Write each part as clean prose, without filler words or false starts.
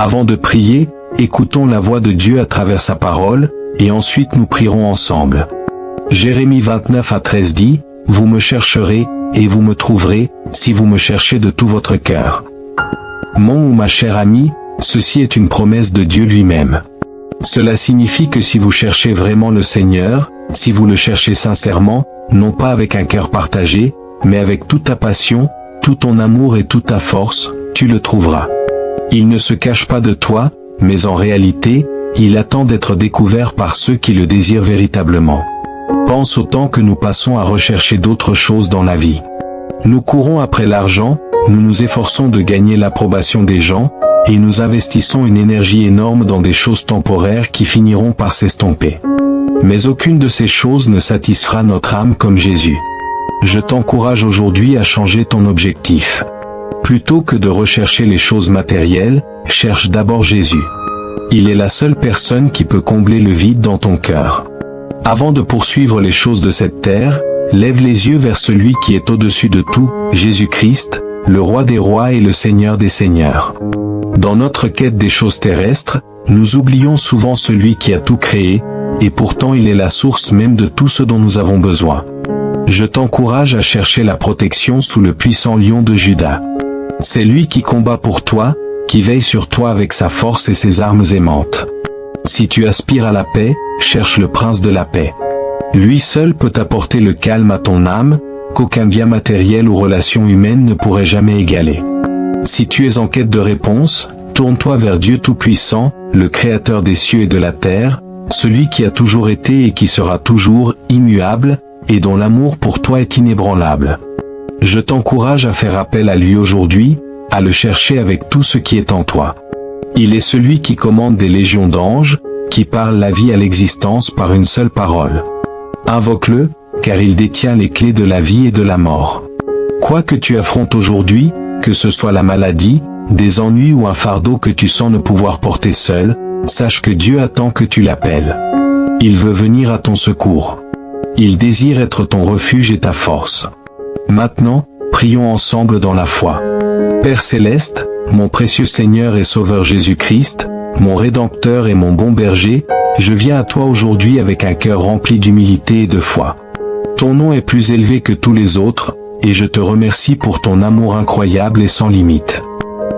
Avant de prier, écoutons la voix de Dieu à travers sa parole, et ensuite nous prierons ensemble. Jérémie 29:13 dit, « Vous me chercherez, et vous me trouverez, si vous me cherchez de tout votre cœur. » Mon ou ma chère amie, ceci est une promesse de Dieu lui-même. Cela signifie que si vous cherchez vraiment le Seigneur, si vous le cherchez sincèrement, non pas avec un cœur partagé, mais avec toute ta passion, tout ton amour et toute ta force, tu le trouveras. Il ne se cache pas de toi, mais en réalité, il attend d'être découvert par ceux qui le désirent véritablement. Pense au temps que nous passons à rechercher d'autres choses dans la vie. Nous courons après l'argent, nous nous efforçons de gagner l'approbation des gens, et nous investissons une énergie énorme dans des choses temporaires qui finiront par s'estomper. Mais aucune de ces choses ne satisfera notre âme comme Jésus. Je t'encourage aujourd'hui à changer ton objectif. Plutôt que de rechercher les choses matérielles, cherche d'abord Jésus. Il est la seule personne qui peut combler le vide dans ton cœur. Avant de poursuivre les choses de cette terre, lève les yeux vers celui qui est au-dessus de tout, Jésus-Christ, le Roi des rois et le Seigneur des seigneurs. Dans notre quête des choses terrestres, nous oublions souvent celui qui a tout créé, et pourtant il est la source même de tout ce dont nous avons besoin. Je t'encourage à chercher la protection sous le puissant lion de Juda. C'est lui qui combat pour toi, qui veille sur toi avec sa force et ses armes aimantes. Si tu aspires à la paix, cherche le prince de la paix. Lui seul peut apporter le calme à ton âme, qu'aucun bien matériel ou relation humaine ne pourrait jamais égaler. Si tu es en quête de réponse, tourne-toi vers Dieu Tout-Puissant, le Créateur des cieux et de la terre, celui qui a toujours été et qui sera toujours immuable, et dont l'amour pour toi est inébranlable. Je t'encourage à faire appel à lui aujourd'hui, à le chercher avec tout ce qui est en toi. Il est celui qui commande des légions d'anges, qui parle la vie à l'existence par une seule parole. Invoque-le, car il détient les clés de la vie et de la mort. Quoi que tu affrontes aujourd'hui, que ce soit la maladie, des ennuis ou un fardeau que tu sens ne pouvoir porter seul, sache que Dieu attend que tu l'appelles. Il veut venir à ton secours. Il désire être ton refuge et ta force. Maintenant, prions ensemble dans la foi. Père céleste, mon précieux Seigneur et Sauveur Jésus-Christ, mon Rédempteur et mon bon berger, je viens à toi aujourd'hui avec un cœur rempli d'humilité et de foi. Ton nom est plus élevé que tous les autres, et je te remercie pour ton amour incroyable et sans limite.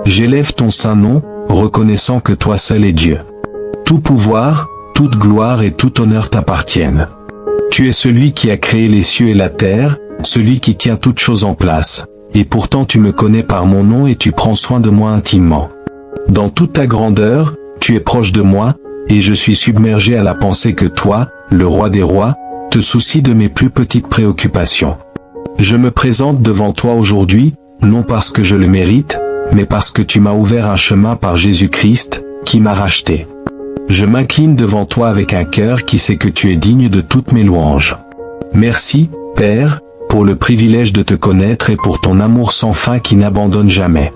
J'élève ton saint nom, reconnaissant que toi seul es Dieu. Tout pouvoir, toute gloire et tout honneur t'appartiennent. Tu es celui qui a créé les cieux et la terre, celui qui tient toutes choses en place, et pourtant tu me connais par mon nom et tu prends soin de moi intimement. Dans toute ta grandeur, tu es proche de moi, et je suis submergé à la pensée que toi, le Roi des rois, te soucies de mes plus petites préoccupations. Je me présente devant toi aujourd'hui, non parce que je le mérite, mais parce que tu m'as ouvert un chemin par Jésus-Christ, qui m'a racheté. Je m'incline devant toi avec un cœur qui sait que tu es digne de toutes mes louanges. Merci, Père, pour le privilège de te connaître et pour ton amour sans fin qui n'abandonne jamais.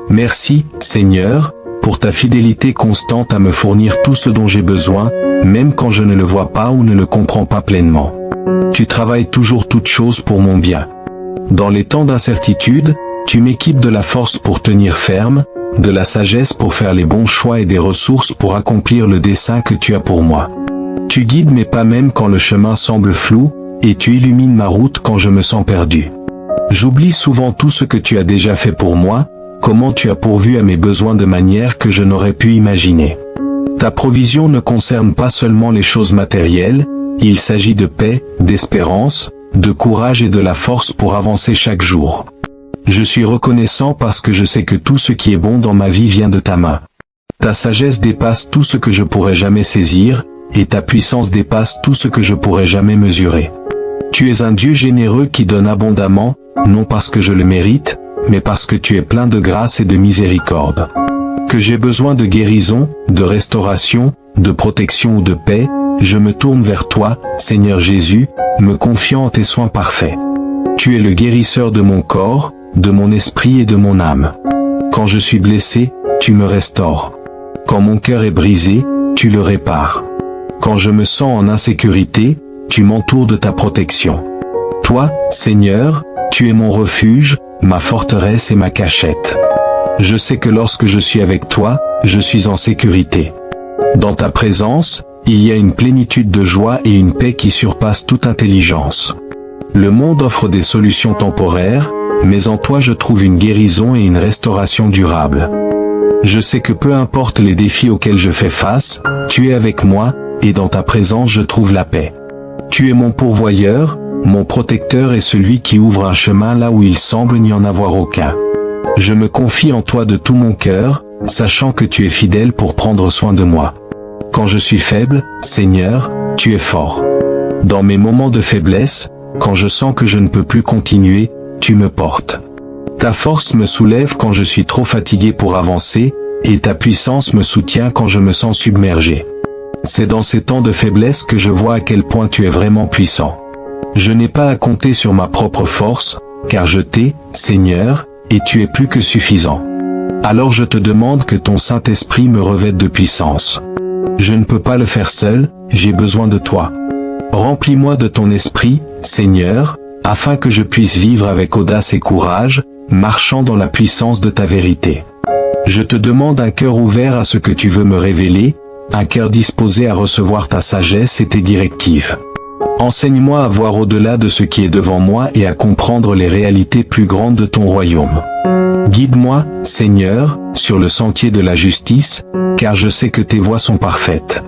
Merci, Seigneur, pour ta fidélité constante à me fournir tout ce dont j'ai besoin, même quand je ne le vois pas ou ne le comprends pas pleinement. Tu travailles toujours toutes choses pour mon bien. Dans les temps d'incertitude, tu m'équipes de la force pour tenir ferme, de la sagesse pour faire les bons choix et des ressources pour accomplir le dessein que tu as pour moi. Tu guides mes pas même quand le chemin semble flou, et tu illumines ma route quand je me sens perdu. J'oublie souvent tout ce que tu as déjà fait pour moi, comment tu as pourvu à mes besoins de manière que je n'aurais pu imaginer. Ta provision ne concerne pas seulement les choses matérielles, il s'agit de paix, d'espérance, de courage et de la force pour avancer chaque jour. Je suis reconnaissant parce que je sais que tout ce qui est bon dans ma vie vient de ta main. Ta sagesse dépasse tout ce que je pourrais jamais saisir, et ta puissance dépasse tout ce que je pourrais jamais mesurer. Tu es un Dieu généreux qui donne abondamment, non parce que je le mérite, mais parce que tu es plein de grâce et de miséricorde. Que j'ai besoin de guérison, de restauration, de protection ou de paix, je me tourne vers toi, Seigneur Jésus, me confiant en tes soins parfaits. Tu es le guérisseur de mon corps, de mon esprit et de mon âme. Quand je suis blessé, tu me restaures. Quand mon cœur est brisé, tu le répares. Quand je me sens en insécurité, tu m'entoures de ta protection. Toi, Seigneur, tu es mon refuge, ma forteresse et ma cachette. Je sais que lorsque je suis avec toi, je suis en sécurité. Dans ta présence, il y a une plénitude de joie et une paix qui surpasse toute intelligence. Le monde offre des solutions temporaires, mais en toi je trouve une guérison et une restauration durable. Je sais que peu importe les défis auxquels je fais face, tu es avec moi, et dans ta présence je trouve la paix. Tu es mon pourvoyeur, mon protecteur et celui qui ouvre un chemin là où il semble n'y en avoir aucun. Je me confie en toi de tout mon cœur, sachant que tu es fidèle pour prendre soin de moi. Quand je suis faible, Seigneur, tu es fort. Dans mes moments de faiblesse, quand je sens que je ne peux plus continuer, tu me portes. Ta force me soulève quand je suis trop fatigué pour avancer, et ta puissance me soutient quand je me sens submergé. C'est dans ces temps de faiblesse que je vois à quel point tu es vraiment puissant. Je n'ai pas à compter sur ma propre force, car je t'ai, Seigneur, et tu es plus que suffisant. Alors je te demande que ton Saint-Esprit me revête de puissance. Je ne peux pas le faire seul, j'ai besoin de toi. Remplis-moi de ton esprit, Seigneur, afin que je puisse vivre avec audace et courage, marchant dans la puissance de ta vérité. Je te demande un cœur ouvert à ce que tu veux me révéler, un cœur disposé à recevoir ta sagesse et tes directives. Enseigne-moi à voir au-delà de ce qui est devant moi et à comprendre les réalités plus grandes de ton royaume. Guide-moi, Seigneur, sur le sentier de la justice, car je sais que tes voies sont parfaites.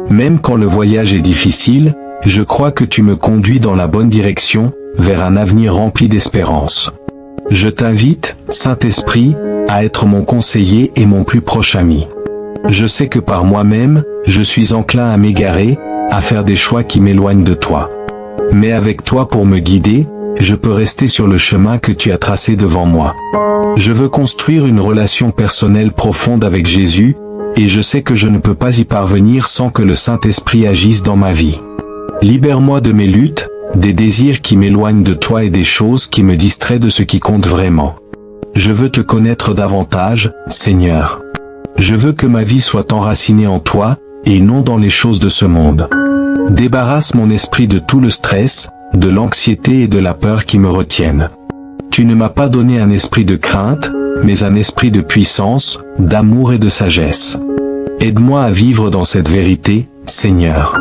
Même quand le voyage est difficile, je crois que tu me conduis dans la bonne direction, vers un avenir rempli d'espérance. Je t'invite, Saint-Esprit, à être mon conseiller et mon plus proche ami. Je sais que par moi-même, je suis enclin à m'égarer, à faire des choix qui m'éloignent de toi. Mais avec toi pour me guider, je peux rester sur le chemin que tu as tracé devant moi. Je veux construire une relation personnelle profonde avec Jésus, et je sais que je ne peux pas y parvenir sans que le Saint-Esprit agisse dans ma vie. Libère-moi de mes luttes, des désirs qui m'éloignent de toi et des choses qui me distraient de ce qui compte vraiment. Je veux te connaître davantage, Seigneur. Je veux que ma vie soit enracinée en toi, et non dans les choses de ce monde. Débarrasse mon esprit de tout le stress, de l'anxiété et de la peur qui me retiennent. Tu ne m'as pas donné un esprit de crainte, mais un esprit de puissance, d'amour et de sagesse. Aide-moi à vivre dans cette vérité, Seigneur.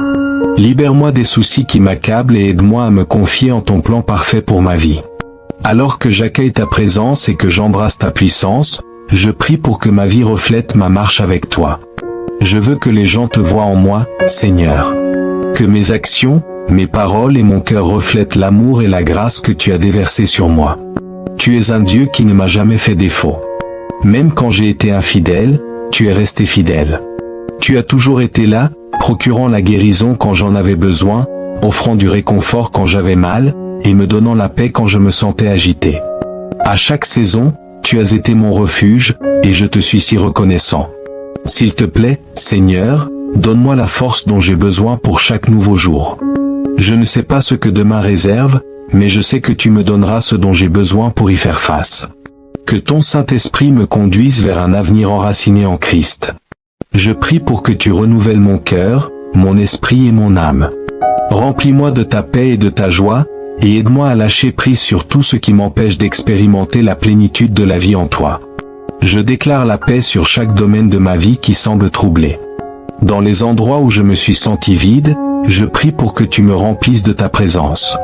Libère-moi des soucis qui m'accablent et aide-moi à me confier en ton plan parfait pour ma vie. Alors que j'accueille ta présence et que j'embrasse ta puissance, je prie pour que ma vie reflète ma marche avec toi. Je veux que les gens te voient en moi, Seigneur. Que mes actions, mes paroles et mon cœur reflètent l'amour et la grâce que tu as déversé sur moi. Tu es un Dieu qui ne m'a jamais fait défaut. Même quand j'ai été infidèle, tu es resté fidèle. Tu as toujours été là, procurant la guérison quand j'en avais besoin, offrant du réconfort quand j'avais mal, et me donnant la paix quand je me sentais agité. À chaque saison, tu as été mon refuge, et je te suis si reconnaissant. S'il te plaît, Seigneur, donne-moi la force dont j'ai besoin pour chaque nouveau jour. Je ne sais pas ce que demain réserve, mais je sais que tu me donneras ce dont j'ai besoin pour y faire face. Que ton Saint-Esprit me conduise vers un avenir enraciné en Christ. Je prie pour que tu renouvelles mon cœur, mon esprit et mon âme. Remplis-moi de ta paix et de ta joie, et aide-moi à lâcher prise sur tout ce qui m'empêche d'expérimenter la plénitude de la vie en toi. Je déclare la paix sur chaque domaine de ma vie qui semble troublé. Dans les endroits où je me suis senti vide, je prie pour que tu me remplisses de ta présence.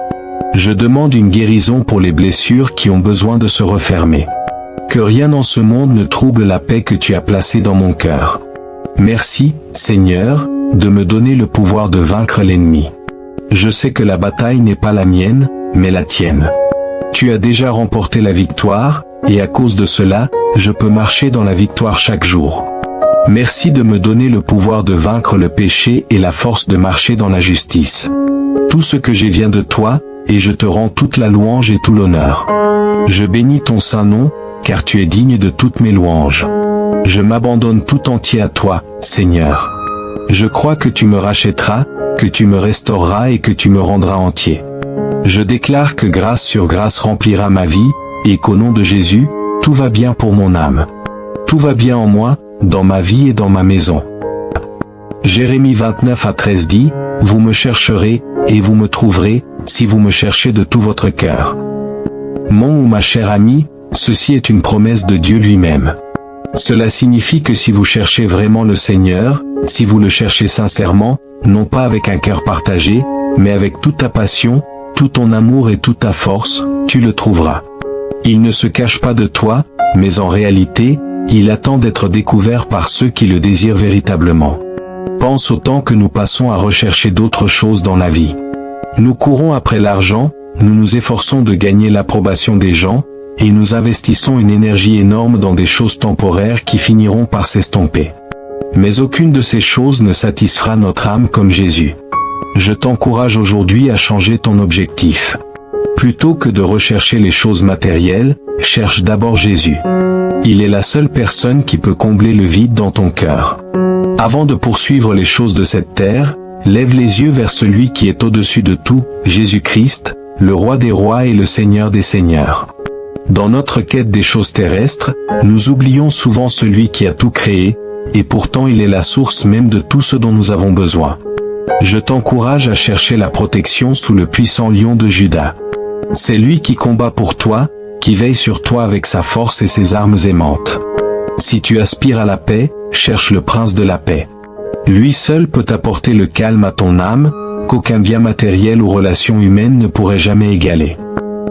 Je demande une guérison pour les blessures qui ont besoin de se refermer. Que rien dans ce monde ne trouble la paix que tu as placée dans mon cœur. Merci, Seigneur, de me donner le pouvoir de vaincre l'ennemi. Je sais que la bataille n'est pas la mienne, mais la tienne. Tu as déjà remporté la victoire, et à cause de cela, je peux marcher dans la victoire chaque jour. Merci de me donner le pouvoir de vaincre le péché et la force de marcher dans la justice. Tout ce que j'ai vient de toi, et je te rends toute la louange et tout l'honneur. Je bénis ton saint nom, car tu es digne de toutes mes louanges. Je m'abandonne tout entier à toi, Seigneur. Je crois que tu me rachèteras, que tu me restaureras et que tu me rendras entier. Je déclare que grâce sur grâce remplira ma vie, et qu'au nom de Jésus, tout va bien pour mon âme. Tout va bien en moi, dans ma vie et dans ma maison. Jérémie 29:13 dit, « Vous me chercherez, et vous me trouverez, si vous me cherchez de tout votre cœur. » Mon ou ma chère amie, ceci est une promesse de Dieu lui-même. Cela signifie que si vous cherchez vraiment le Seigneur, si vous le cherchez sincèrement, non pas avec un cœur partagé, mais avec toute ta passion, tout ton amour et toute ta force, tu le trouveras. Il ne se cache pas de toi, mais en réalité, il attend d'être découvert par ceux qui le désirent véritablement. Pense au temps que nous passons à rechercher d'autres choses dans la vie. Nous courons après l'argent, nous nous efforçons de gagner l'approbation des gens, et nous investissons une énergie énorme dans des choses temporaires qui finiront par s'estomper. Mais aucune de ces choses ne satisfera notre âme comme Jésus. Je t'encourage aujourd'hui à changer ton objectif. Plutôt que de rechercher les choses matérielles, cherche d'abord Jésus. Il est la seule personne qui peut combler le vide dans ton cœur. Avant de poursuivre les choses de cette terre, lève les yeux vers celui qui est au-dessus de tout, Jésus-Christ, le Roi des rois et le Seigneur des seigneurs. Dans notre quête des choses terrestres, nous oublions souvent celui qui a tout créé, et pourtant il est la source même de tout ce dont nous avons besoin. Je t'encourage à chercher la protection sous le puissant lion de Juda. C'est lui qui combat pour toi, qui veille sur toi avec sa force et ses armes aimantes. Si tu aspires à la paix, cherche le prince de la paix. Lui seul peut apporter le calme à ton âme, qu'aucun bien matériel ou relation humaine ne pourrait jamais égaler.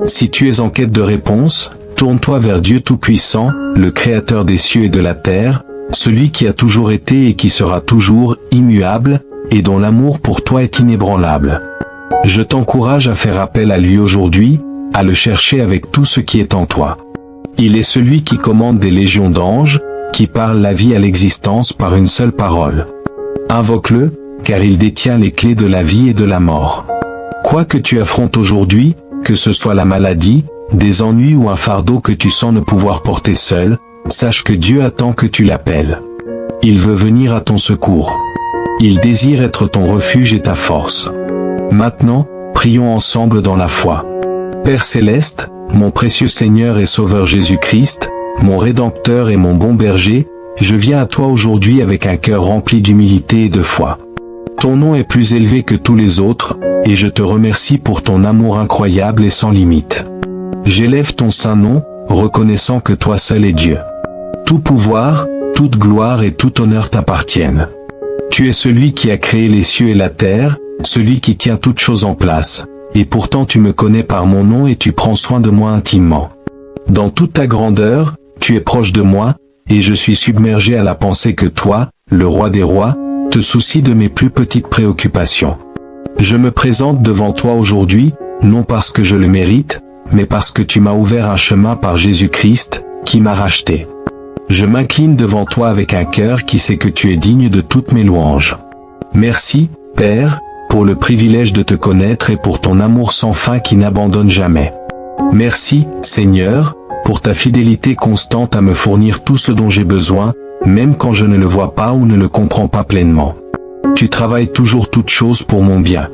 Si tu es en quête de réponse, tourne-toi vers Dieu Tout-Puissant, le Créateur des cieux et de la terre, celui qui a toujours été et qui sera toujours immuable, et dont l'amour pour toi est inébranlable. Je t'encourage à faire appel à lui aujourd'hui, à le chercher avec tout ce qui est en toi. Il est celui qui commande des légions d'anges, qui parle la vie à l'existence par une seule parole. Invoque-le, car il détient les clés de la vie et de la mort. Quoi que tu affrontes aujourd'hui, que ce soit la maladie, des ennuis ou un fardeau que tu sens ne pouvoir porter seul, sache que Dieu attend que tu l'appelles. Il veut venir à ton secours. Il désire être ton refuge et ta force. Maintenant, prions ensemble dans la foi. Père céleste, mon précieux Seigneur et Sauveur Jésus-Christ, mon Rédempteur et mon bon berger, je viens à toi aujourd'hui avec un cœur rempli d'humilité et de foi. Ton nom est plus élevé que tous les autres, et je te remercie pour ton amour incroyable et sans limite. J'élève ton saint nom, reconnaissant que toi seul es Dieu. Tout pouvoir, toute gloire et tout honneur t'appartiennent. Tu es celui qui a créé les cieux et la terre, celui qui tient toutes choses en place, et pourtant tu me connais par mon nom et tu prends soin de moi intimement. Dans toute ta grandeur, tu es proche de moi, et je suis submergé à la pensée que toi, le Roi des rois, te soucies de mes plus petites préoccupations. Je me présente devant toi aujourd'hui, non parce que je le mérite, mais parce que tu m'as ouvert un chemin par Jésus-Christ, qui m'a racheté. Je m'incline devant toi avec un cœur qui sait que tu es digne de toutes mes louanges. Merci, Père, pour le privilège de te connaître et pour ton amour sans fin qui n'abandonne jamais. Merci, Seigneur, pour ta fidélité constante à me fournir tout ce dont j'ai besoin, même quand je ne le vois pas ou ne le comprends pas pleinement. Tu travailles toujours toutes choses pour mon bien.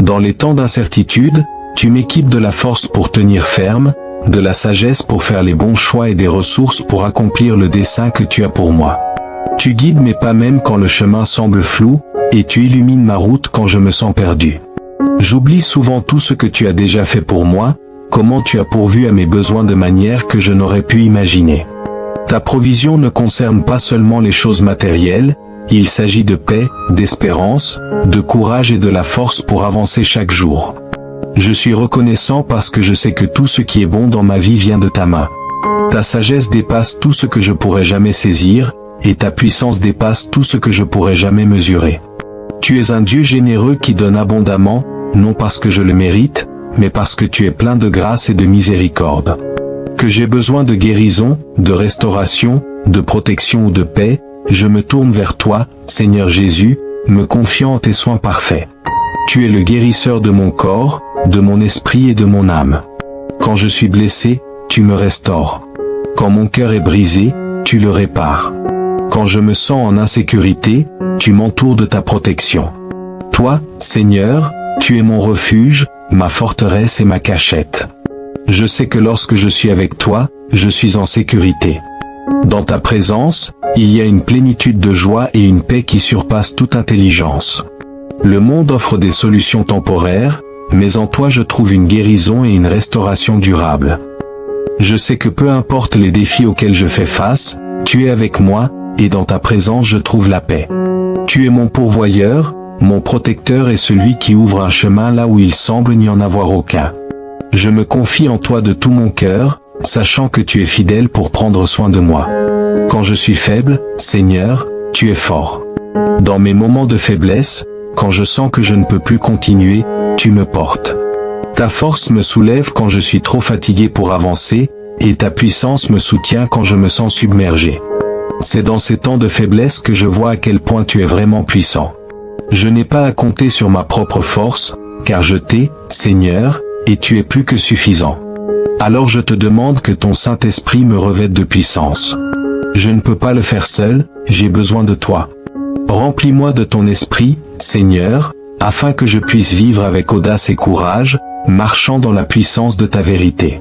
Dans les temps d'incertitude, tu m'équipes de la force pour tenir ferme, de la sagesse pour faire les bons choix et des ressources pour accomplir le dessein que tu as pour moi. Tu guides mes pas même quand le chemin semble flou, et tu illumines ma route quand je me sens perdu. J'oublie souvent tout ce que tu as déjà fait pour moi, comment tu as pourvu à mes besoins de manière que je n'aurais pu imaginer. Ta provision ne concerne pas seulement les choses matérielles, il s'agit de paix, d'espérance, de courage et de la force pour avancer chaque jour. Je suis reconnaissant parce que je sais que tout ce qui est bon dans ma vie vient de ta main. Ta sagesse dépasse tout ce que je pourrais jamais saisir, et ta puissance dépasse tout ce que je pourrais jamais mesurer. Tu es un Dieu généreux qui donne abondamment, non parce que je le mérite, mais parce que tu es plein de grâce et de miséricorde. Que j'ai besoin de guérison, de restauration, de protection ou de paix, je me tourne vers toi, Seigneur Jésus, me confiant en tes soins parfaits. Tu es le guérisseur de mon corps, de mon esprit et de mon âme. Quand je suis blessé, tu me restaures. Quand mon cœur est brisé, tu le répares. Quand je me sens en insécurité, tu m'entoures de ta protection. Toi, Seigneur, tu es mon refuge, ma forteresse et ma cachette. Je sais que lorsque je suis avec toi, je suis en sécurité. Dans ta présence, il y a une plénitude de joie et une paix qui surpasse toute intelligence. Le monde offre des solutions temporaires, mais en toi je trouve une guérison et une restauration durable. Je sais que peu importe les défis auxquels je fais face, tu es avec moi, et dans ta présence je trouve la paix. Tu es mon pourvoyeur, mon protecteur et celui qui ouvre un chemin là où il semble n'y en avoir aucun. Je me confie en toi de tout mon cœur, sachant que tu es fidèle pour prendre soin de moi. Quand je suis faible, Seigneur, tu es fort. Dans mes moments de faiblesse, quand je sens que je ne peux plus continuer, tu me portes. Ta force me soulève quand je suis trop fatigué pour avancer, et ta puissance me soutient quand je me sens submergé. C'est dans ces temps de faiblesse que je vois à quel point tu es vraiment puissant. Je n'ai pas à compter sur ma propre force, car je t'ai, Seigneur, et tu es plus que suffisant. Alors je te demande que ton Saint-Esprit me revête de puissance. Je ne peux pas le faire seul, j'ai besoin de toi. Remplis-moi de ton esprit, Seigneur, afin que je puisse vivre avec audace et courage, marchant dans la puissance de ta vérité.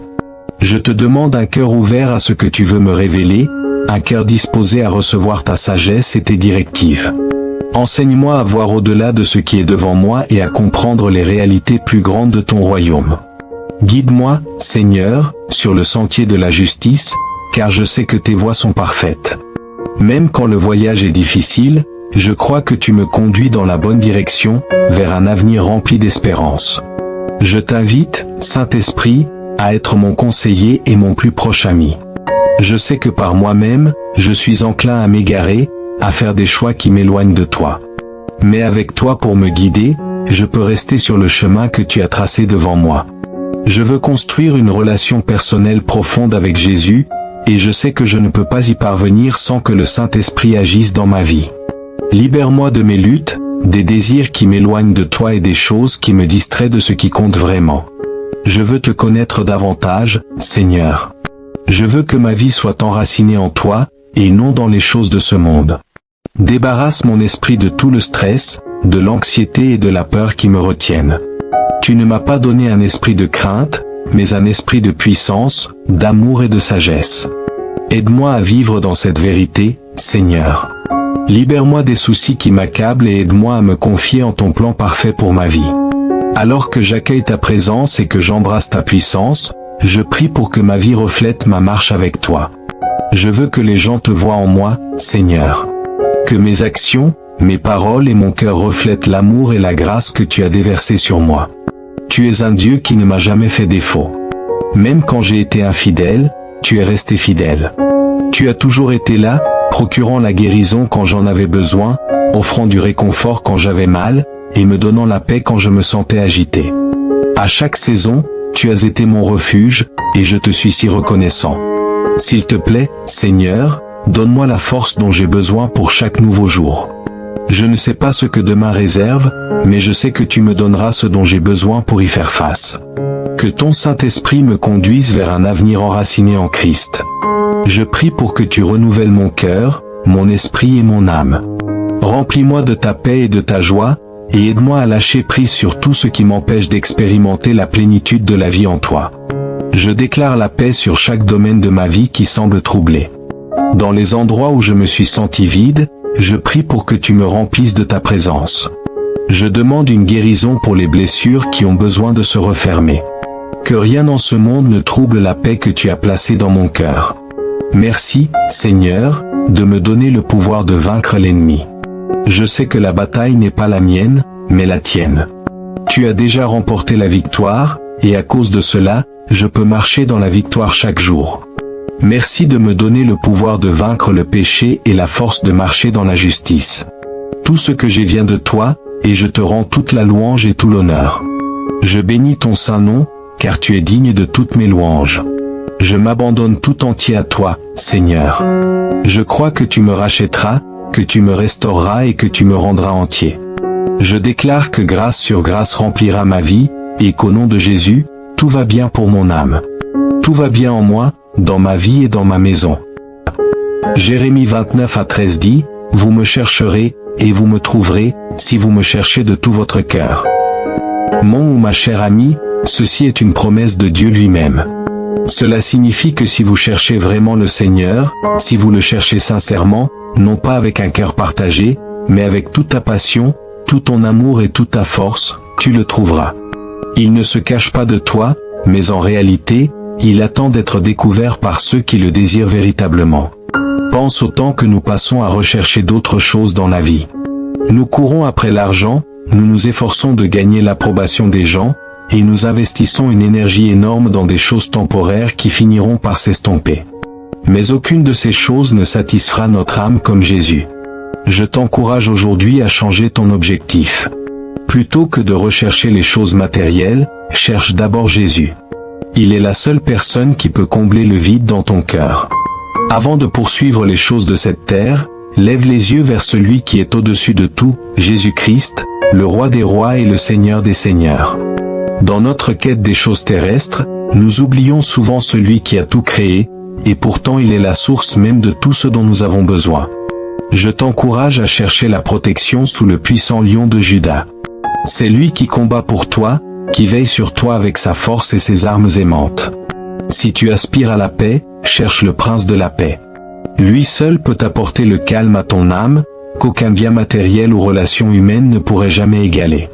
Je te demande un cœur ouvert à ce que tu veux me révéler, un cœur disposé à recevoir ta sagesse et tes directives. Enseigne-moi à voir au-delà de ce qui est devant moi et à comprendre les réalités plus grandes de ton royaume. Guide-moi, Seigneur, sur le sentier de la justice, car je sais que tes voies sont parfaites. Même quand le voyage est difficile, je crois que tu me conduis dans la bonne direction, vers un avenir rempli d'espérance. Je t'invite, Saint-Esprit, à être mon conseiller et mon plus proche ami. Je sais que par moi-même, je suis enclin à m'égarer, à faire des choix qui m'éloignent de toi. Mais avec toi pour me guider, je peux rester sur le chemin que tu as tracé devant moi. Je veux construire une relation personnelle profonde avec Jésus, et je sais que je ne peux pas y parvenir sans que le Saint-Esprit agisse dans ma vie. Libère-moi de mes luttes, des désirs qui m'éloignent de toi et des choses qui me distraient de ce qui compte vraiment. Je veux te connaître davantage, Seigneur. Je veux que ma vie soit enracinée en toi, et non dans les choses de ce monde. Débarrasse mon esprit de tout le stress, de l'anxiété et de la peur qui me retiennent. Tu ne m'as pas donné un esprit de crainte, mais un esprit de puissance, d'amour et de sagesse. Aide-moi à vivre dans cette vérité, Seigneur. Libère-moi des soucis qui m'accablent et aide-moi à me confier en ton plan parfait pour ma vie. Alors que j'accueille ta présence et que j'embrasse ta puissance, je prie pour que ma vie reflète ma marche avec toi. Je veux que les gens te voient en moi, Seigneur. Que mes actions, mes paroles et mon cœur reflètent l'amour et la grâce que tu as déversés sur moi. Tu es un Dieu qui ne m'a jamais fait défaut. Même quand j'ai été infidèle, tu es resté fidèle. Tu as toujours été là, procurant la guérison quand j'en avais besoin, offrant du réconfort quand j'avais mal, et me donnant la paix quand je me sentais agité. À chaque saison, tu as été mon refuge, et je te suis si reconnaissant. S'il te plaît, Seigneur, donne-moi la force dont j'ai besoin pour chaque nouveau jour. Je ne sais pas ce que demain réserve, mais je sais que tu me donneras ce dont j'ai besoin pour y faire face. Que ton Saint-Esprit me conduise vers un avenir enraciné en Christ. Je prie pour que tu renouvelles mon cœur, mon esprit et mon âme. Remplis-moi de ta paix et de ta joie, et aide-moi à lâcher prise sur tout ce qui m'empêche d'expérimenter la plénitude de la vie en toi. Je déclare la paix sur chaque domaine de ma vie qui semble troublé. Dans les endroits où je me suis senti vide, je prie pour que tu me remplisses de ta présence. Je demande une guérison pour les blessures qui ont besoin de se refermer. Que rien dans ce monde ne trouble la paix que tu as placée dans mon cœur. Merci, Seigneur, de me donner le pouvoir de vaincre l'ennemi. Je sais que la bataille n'est pas la mienne, mais la tienne. Tu as déjà remporté la victoire, et à cause de cela, je peux marcher dans la victoire chaque jour. Merci de me donner le pouvoir de vaincre le péché et la force de marcher dans la justice. Tout ce que j'ai vient de toi, et je te rends toute la louange et tout l'honneur. Je bénis ton saint nom, car tu es digne de toutes mes louanges. Je m'abandonne tout entier à toi, Seigneur. Je crois que tu me rachèteras, que tu me restaureras et que tu me rendras entier. Je déclare que grâce sur grâce remplira ma vie, et qu'au nom de Jésus, tout va bien pour mon âme. Tout va bien en moi, dans ma vie et dans ma maison. Jérémie 29:13 dit, « Vous me chercherez, et vous me trouverez, si vous me cherchez de tout votre cœur. » Mon ou ma chère amie, ceci est une promesse de Dieu lui-même. Cela signifie que si vous cherchez vraiment le Seigneur, si vous le cherchez sincèrement, non pas avec un cœur partagé, mais avec toute ta passion, tout ton amour et toute ta force, tu le trouveras. Il ne se cache pas de toi, mais en réalité, il attend d'être découvert par ceux qui le désirent véritablement. Pas pense au temps que nous passons à rechercher d'autres choses dans la vie. Nous courons après l'argent, nous nous efforçons de gagner l'approbation des gens, et nous investissons une énergie énorme dans des choses temporaires qui finiront par s'estomper. Mais aucune de ces choses ne satisfera notre âme comme Jésus. Je t'encourage aujourd'hui à changer ton objectif. Plutôt que de rechercher les choses matérielles, cherche d'abord Jésus. Il est la seule personne qui peut combler le vide dans ton cœur. Avant de poursuivre les choses de cette terre, lève les yeux vers celui qui est au-dessus de tout, Jésus-Christ, le Roi des rois et le Seigneur des seigneurs. Dans notre quête des choses terrestres, nous oublions souvent celui qui a tout créé, et pourtant il est la source même de tout ce dont nous avons besoin. Je t'encourage à chercher la protection sous le puissant lion de Juda. C'est lui qui combat pour toi, qui veille sur toi avec sa force et ses armes aimantes. Si tu aspires à la paix, cherche le prince de la paix. Lui seul peut apporter le calme à ton âme, qu'aucun bien matériel ou relation humaine ne pourrait jamais égaler.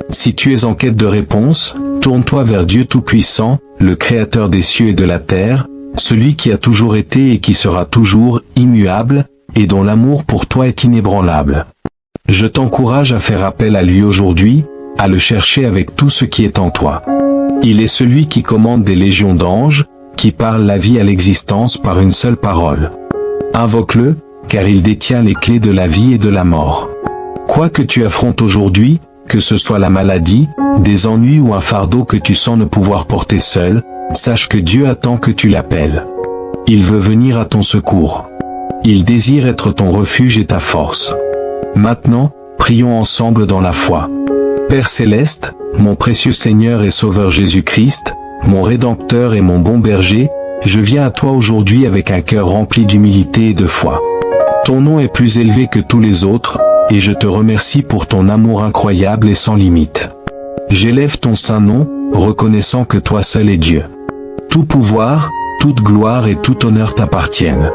Si tu es en quête de réponse, tourne-toi vers Dieu Tout-Puissant, le Créateur des cieux et de la terre, celui qui a toujours été et qui sera toujours immuable, et dont l'amour pour toi est inébranlable. Je t'encourage à faire appel à lui aujourd'hui, à le chercher avec tout ce qui est en toi. Il est celui qui commande des légions d'anges, qui parle la vie à l'existence par une seule parole. Invoque-le, car il détient les clés de la vie et de la mort. Quoi que tu affrontes aujourd'hui, que ce soit la maladie, des ennuis ou un fardeau que tu sens ne pouvoir porter seul, sache que Dieu attend que tu l'appelles. Il veut venir à ton secours. Il désire être ton refuge et ta force. Maintenant, prions ensemble dans la foi. Père céleste, mon précieux Seigneur et Sauveur Jésus-Christ, mon Rédempteur et mon bon berger, je viens à toi aujourd'hui avec un cœur rempli d'humilité et de foi. Ton nom est plus élevé que tous les autres, et je te remercie pour ton amour incroyable et sans limite. J'élève ton saint nom, reconnaissant que toi seul es Dieu. Tout pouvoir, toute gloire et tout honneur t'appartiennent.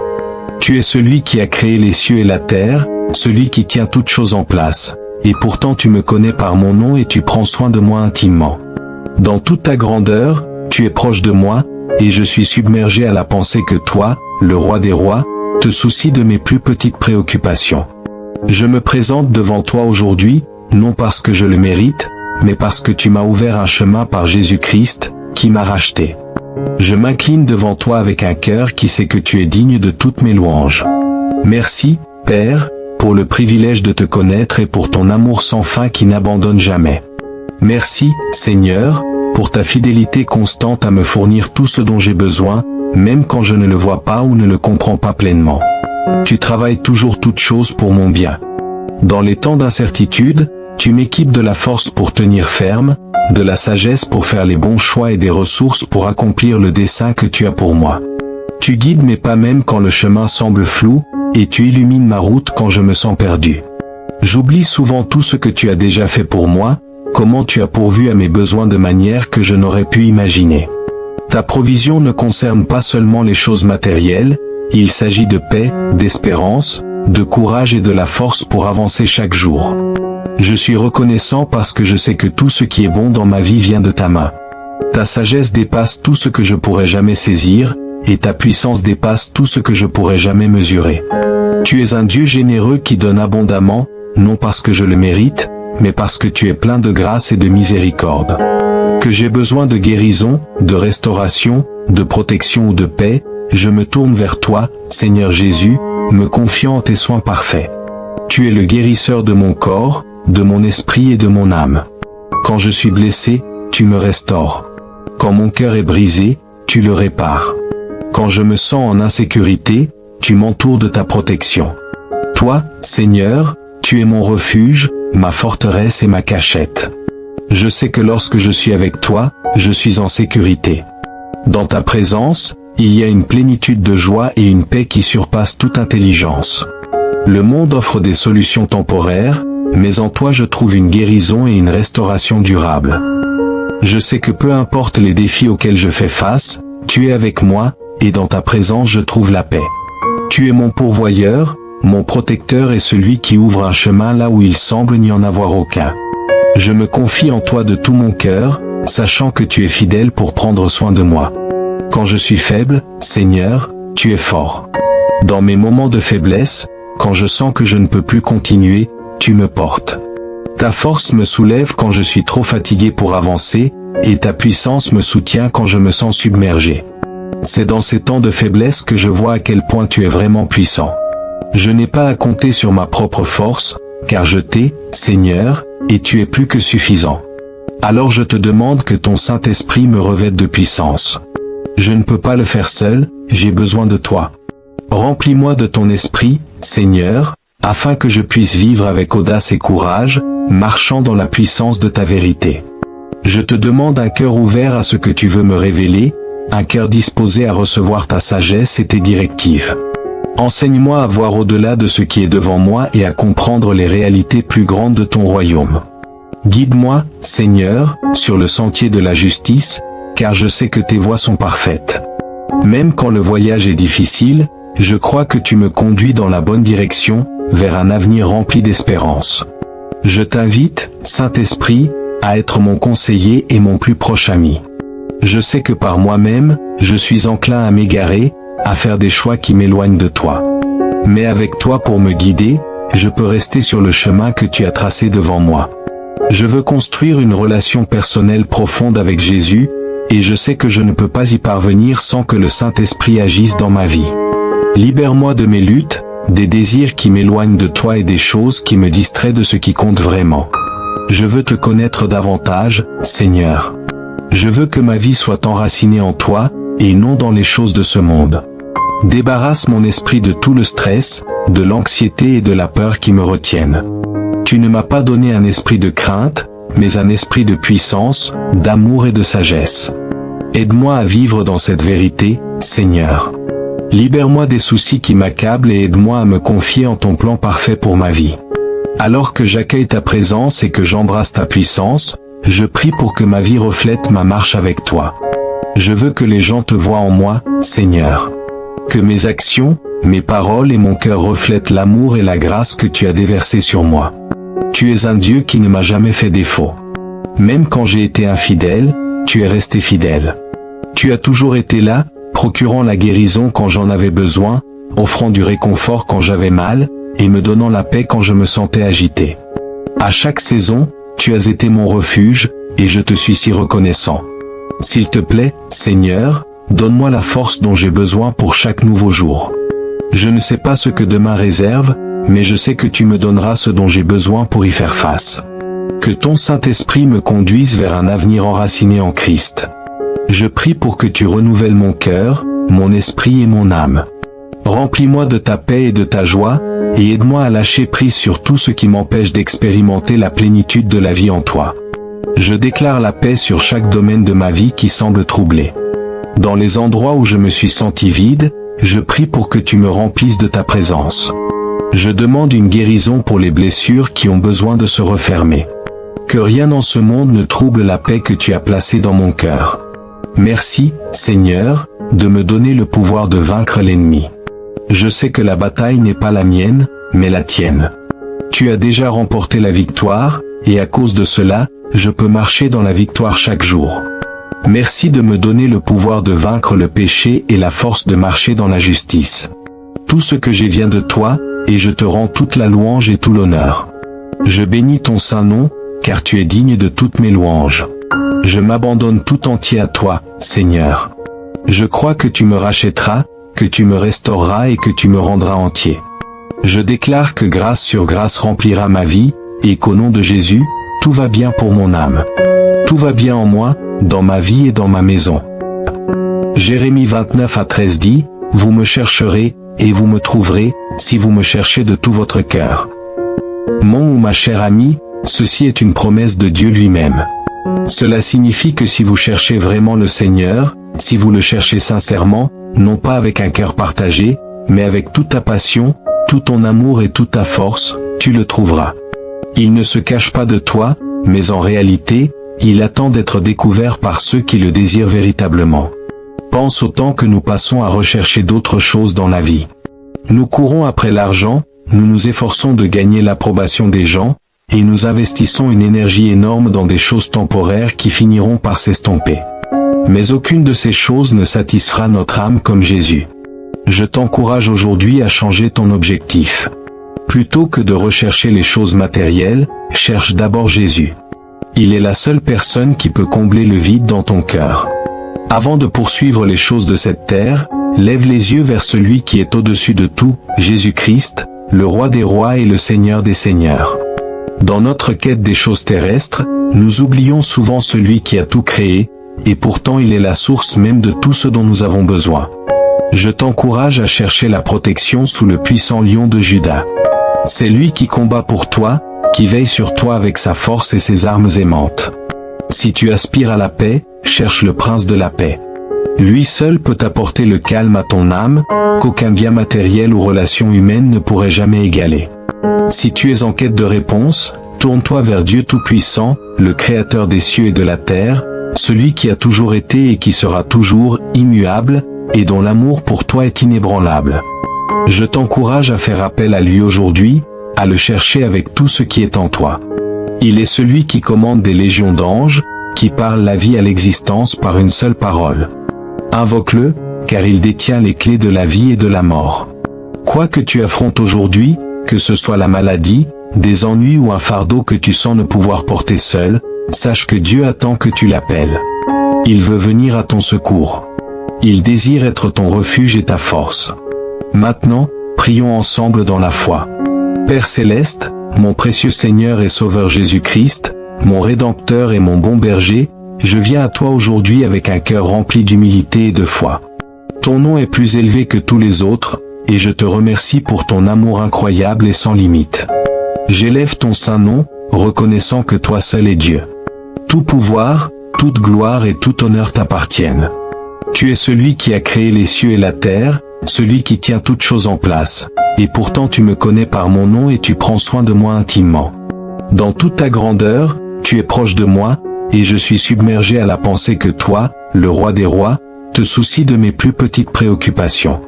Tu es celui qui a créé les cieux et la terre, celui qui tient toutes choses en place, et pourtant tu me connais par mon nom et tu prends soin de moi intimement. Dans toute ta grandeur, tu es proche de moi, et je suis submergé à la pensée que toi, le Roi des rois, te soucies de mes plus petites préoccupations. Je me présente devant toi aujourd'hui, non parce que je le mérite, mais parce que tu m'as ouvert un chemin par Jésus-Christ, qui m'a racheté. Je m'incline devant toi avec un cœur qui sait que tu es digne de toutes mes louanges. Merci, Père, pour le privilège de te connaître et pour ton amour sans fin qui n'abandonne jamais. Merci, Seigneur, pour ta fidélité constante à me fournir tout ce dont j'ai besoin, même quand je ne le vois pas ou ne le comprends pas pleinement. Tu travailles toujours toutes choses pour mon bien. Dans les temps d'incertitude, tu m'équipes de la force pour tenir ferme, de la sagesse pour faire les bons choix et des ressources pour accomplir le dessein que tu as pour moi. Tu guides mes pas même quand le chemin semble flou, et tu illumines ma route quand je me sens perdu. J'oublie souvent tout ce que tu as déjà fait pour moi, comment tu as pourvu à mes besoins de manière que je n'aurais pu imaginer. Ta provision ne concerne pas seulement les choses matérielles, il s'agit de paix, d'espérance, de courage et de la force pour avancer chaque jour. Je suis reconnaissant parce que je sais que tout ce qui est bon dans ma vie vient de ta main. Ta sagesse dépasse tout ce que je pourrais jamais saisir, et ta puissance dépasse tout ce que je pourrais jamais mesurer. Tu es un Dieu généreux qui donne abondamment, non parce que je le mérite, mais parce que tu es plein de grâce et de miséricorde. Que j'ai besoin de guérison, de restauration, de protection ou de paix, je me tourne vers toi, Seigneur Jésus, me confiant en tes soins parfaits. Tu es le guérisseur de mon corps, de mon esprit et de mon âme. Quand je suis blessé, tu me restaures. Quand mon cœur est brisé, tu le répares. Quand je me sens en insécurité, tu m'entoures de ta protection. Toi, Seigneur, tu es mon refuge, ma forteresse et ma cachette. Je sais que lorsque je suis avec toi, je suis en sécurité. Dans ta présence, il y a une plénitude de joie et une paix qui surpasse toute intelligence. Le monde offre des solutions temporaires, mais en toi je trouve une guérison et une restauration durable. Je sais que peu importe les défis auxquels je fais face, tu es avec moi, et dans ta présence je trouve la paix. Tu es mon pourvoyeur, mon protecteur et celui qui ouvre un chemin là où il semble n'y en avoir aucun. Je me confie en toi de tout mon cœur, sachant que tu es fidèle pour prendre soin de moi. Quand je suis faible, Seigneur, tu es fort. Dans mes moments de faiblesse, quand je sens que je ne peux plus continuer, tu me portes. Ta force me soulève quand je suis trop fatigué pour avancer, et ta puissance me soutient quand je me sens submergé. C'est dans ces temps de faiblesse que je vois à quel point tu es vraiment puissant. Je n'ai pas à compter sur ma propre force, car je t'ai, Seigneur, et tu es plus que suffisant. Alors je te demande que ton Saint-Esprit me revête de puissance. Je ne peux pas le faire seul, j'ai besoin de toi. Remplis-moi de ton esprit, Seigneur, afin que je puisse vivre avec audace et courage, marchant dans la puissance de ta vérité. Je te demande un cœur ouvert à ce que tu veux me révéler, un cœur disposé à recevoir ta sagesse et tes directives. Enseigne-moi à voir au-delà de ce qui est devant moi et à comprendre les réalités plus grandes de ton royaume. Guide-moi, Seigneur, sur le sentier de la justice, car je sais que tes voies sont parfaites. Même quand le voyage est difficile, je crois que tu me conduis dans la bonne direction, vers un avenir rempli d'espérance. Je t'invite, Saint-Esprit, à être mon conseiller et mon plus proche ami. Je sais que par moi-même, je suis enclin à m'égarer, à faire des choix qui m'éloignent de toi. Mais avec toi pour me guider, je peux rester sur le chemin que tu as tracé devant moi. Je veux construire une relation personnelle profonde avec Jésus, et je sais que je ne peux pas y parvenir sans que le Saint-Esprit agisse dans ma vie. Libère-moi de mes luttes, des désirs qui m'éloignent de toi et des choses qui me distraient de ce qui compte vraiment. Je veux te connaître davantage, Seigneur. Je veux que ma vie soit enracinée en toi, et non dans les choses de ce monde. Débarrasse mon esprit de tout le stress, de l'anxiété et de la peur qui me retiennent. Tu ne m'as pas donné un esprit de crainte, mais un esprit de puissance, d'amour et de sagesse. Aide-moi à vivre dans cette vérité, Seigneur. Libère-moi des soucis qui m'accablent et aide-moi à me confier en ton plan parfait pour ma vie. Alors que j'accueille ta présence et que j'embrasse ta puissance, je prie pour que ma vie reflète ma marche avec toi. Je veux que les gens te voient en moi, Seigneur. Que mes actions, mes paroles et mon cœur reflètent l'amour et la grâce que tu as déversés sur moi. Tu es un Dieu qui ne m'a jamais fait défaut. Même quand j'ai été infidèle, tu es resté fidèle. Tu as toujours été là, procurant la guérison quand j'en avais besoin, offrant du réconfort quand j'avais mal, et me donnant la paix quand je me sentais agité. À chaque saison, tu as été mon refuge, et je te suis si reconnaissant. S'il te plaît, Seigneur, donne-moi la force dont j'ai besoin pour chaque nouveau jour. Je ne sais pas ce que demain réserve, mais je sais que tu me donneras ce dont j'ai besoin pour y faire face. Que ton Saint-Esprit me conduise vers un avenir enraciné en Christ. Je prie pour que tu renouvelles mon cœur, mon esprit et mon âme. Remplis-moi de ta paix et de ta joie, et aide-moi à lâcher prise sur tout ce qui m'empêche d'expérimenter la plénitude de la vie en toi. Je déclare la paix sur chaque domaine de ma vie qui semble troublé. Dans les endroits où je me suis senti vide, je prie pour que tu me remplisses de ta présence. Je demande une guérison pour les blessures qui ont besoin de se refermer. Que rien dans ce monde ne trouble la paix que tu as placée dans mon cœur. Merci, Seigneur, de me donner le pouvoir de vaincre l'ennemi. Je sais que la bataille n'est pas la mienne, mais la tienne. Tu as déjà remporté la victoire, et à cause de cela, je peux marcher dans la victoire chaque jour. Merci de me donner le pouvoir de vaincre le péché et la force de marcher dans la justice. Tout ce que j'ai vient de toi, et je te rends toute la louange et tout l'honneur. Je bénis ton saint nom, car tu es digne de toutes mes louanges. Je m'abandonne tout entier à toi, Seigneur. Je crois que tu me rachèteras, que tu me restaureras et que tu me rendras entier. Je déclare que grâce sur grâce remplira ma vie, et qu'au nom de Jésus, tout va bien pour mon âme. Tout va bien en moi, dans ma vie et dans ma maison. Jérémie 29:13 dit, « Vous me chercherez, et vous me trouverez, si vous me cherchez de tout votre cœur. » Mon ou ma chère amie, ceci est une promesse de Dieu lui-même. Cela signifie que si vous cherchez vraiment le Seigneur, si vous le cherchez sincèrement, non pas avec un cœur partagé, mais avec toute ta passion, tout ton amour et toute ta force, tu le trouveras. Il ne se cache pas de toi, mais en réalité, il attend d'être découvert par ceux qui le désirent véritablement. Pense au temps que nous passons à rechercher d'autres choses dans la vie. Nous courons après l'argent, nous nous efforçons de gagner l'approbation des gens, et nous investissons une énergie énorme dans des choses temporaires qui finiront par s'estomper. Mais aucune de ces choses ne satisfera notre âme comme Jésus. Je t'encourage aujourd'hui à changer ton objectif. Plutôt que de rechercher les choses matérielles, cherche d'abord Jésus. Il est la seule personne qui peut combler le vide dans ton cœur. Avant de poursuivre les choses de cette terre, lève les yeux vers celui qui est au-dessus de tout, Jésus-Christ, le Roi des rois et le Seigneur des seigneurs. Dans notre quête des choses terrestres, nous oublions souvent celui qui a tout créé, et pourtant il est la source même de tout ce dont nous avons besoin. Je t'encourage à chercher la protection sous le puissant lion de Juda. C'est lui qui combat pour toi, qui veille sur toi avec sa force et ses armes aimantes. Si tu aspires à la paix, cherche le prince de la paix. Lui seul peut apporter le calme à ton âme, qu'aucun bien matériel ou relation humaine ne pourrait jamais égaler. Si tu es en quête de réponse, tourne-toi vers Dieu Tout-Puissant, le Créateur des cieux et de la terre, celui qui a toujours été et qui sera toujours immuable, et dont l'amour pour toi est inébranlable. Je t'encourage à faire appel à lui aujourd'hui, à le chercher avec tout ce qui est en toi. Il est celui qui commande des légions d'anges, qui parle la vie à l'existence par une seule parole. Invoque-le, car il détient les clés de la vie et de la mort. Quoi que tu affrontes aujourd'hui, que ce soit la maladie, des ennuis ou un fardeau que tu sens ne pouvoir porter seul, sache que Dieu attend que tu l'appelles. Il veut venir à ton secours. Il désire être ton refuge et ta force. Maintenant, prions ensemble dans la foi. Père céleste, mon précieux Seigneur et Sauveur Jésus-Christ, mon Rédempteur et mon bon berger, je viens à toi aujourd'hui avec un cœur rempli d'humilité et de foi. Ton nom est plus élevé que tous les autres, et je te remercie pour ton amour incroyable et sans limite. J'élève ton saint nom, reconnaissant que toi seul es Dieu. Tout pouvoir, toute gloire et tout honneur t'appartiennent. Tu es celui qui a créé les cieux et la terre, celui qui tient toutes choses en place, et pourtant tu me connais par mon nom et tu prends soin de moi intimement. Dans toute ta grandeur, tu es proche de moi, et je suis submergé à la pensée que toi, le Roi des rois, te soucies de mes plus petites préoccupations.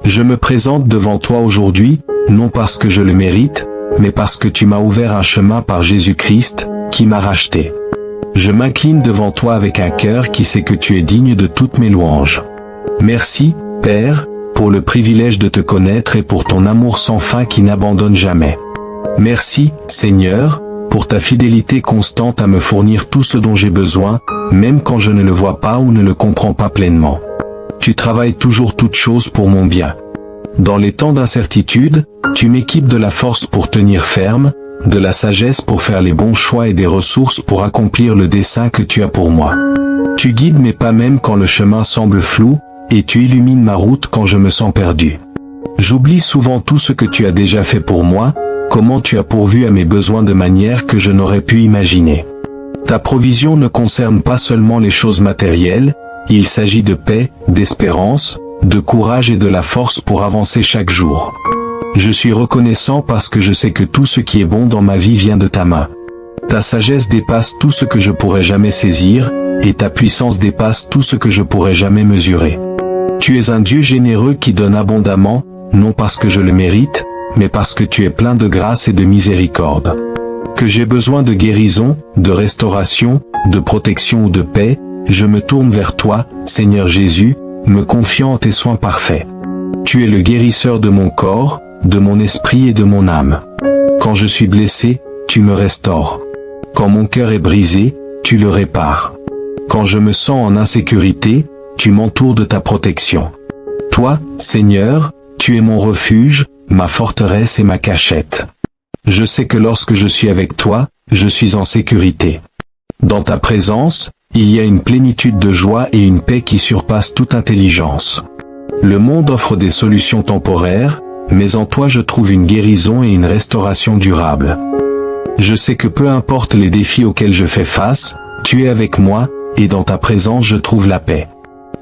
Je me présente devant toi aujourd'hui, non parce que je le mérite, mais parce que tu m'as ouvert un chemin par Jésus-Christ, qui m'a racheté. Je m'incline devant toi avec un cœur qui sait que tu es digne de toutes mes louanges. Merci, Père, pour le privilège de te connaître et pour ton amour sans fin qui n'abandonne jamais. Merci, Seigneur, pour ta fidélité constante à me fournir tout ce dont j'ai besoin, même quand je ne le vois pas ou ne le comprends pas pleinement. Tu travailles toujours toutes choses pour mon bien. Dans les temps d'incertitude, tu m'équipes de la force pour tenir ferme, de la sagesse pour faire les bons choix et des ressources pour accomplir le dessein que tu as pour moi. Tu guides mes pas même quand le chemin semble flou, et tu illumines ma route quand je me sens perdu. J'oublie souvent tout ce que tu as déjà fait pour moi, comment tu as pourvu à mes besoins de manière que je n'aurais pu imaginer. Ta provision ne concerne pas seulement les choses matérielles, il s'agit de paix, d'espérance, de courage et de la force pour avancer chaque jour. Je suis reconnaissant parce que je sais que tout ce qui est bon dans ma vie vient de ta main. Ta sagesse dépasse tout ce que je pourrais jamais saisir, et ta puissance dépasse tout ce que je pourrais jamais mesurer. Tu es un Dieu généreux qui donne abondamment, non parce que je le mérite, mais parce que tu es plein de grâce et de miséricorde. Que j'ai besoin de guérison, de restauration, de protection ou de paix, je me tourne vers toi, Seigneur Jésus, me confiant en tes soins parfaits. Tu es le guérisseur de mon corps, de mon esprit et de mon âme. Quand je suis blessé, tu me restaures. Quand mon cœur est brisé, tu le répares. Quand je me sens en insécurité, tu m'entoures de ta protection. Toi, Seigneur, tu es mon refuge, ma forteresse et ma cachette. Je sais que lorsque je suis avec toi, je suis en sécurité. Dans ta présence, il y a une plénitude de joie et une paix qui surpasse toute intelligence. Le monde offre des solutions temporaires, mais en toi je trouve une guérison et une restauration durable. Je sais que peu importe les défis auxquels je fais face, tu es avec moi, et dans ta présence je trouve la paix.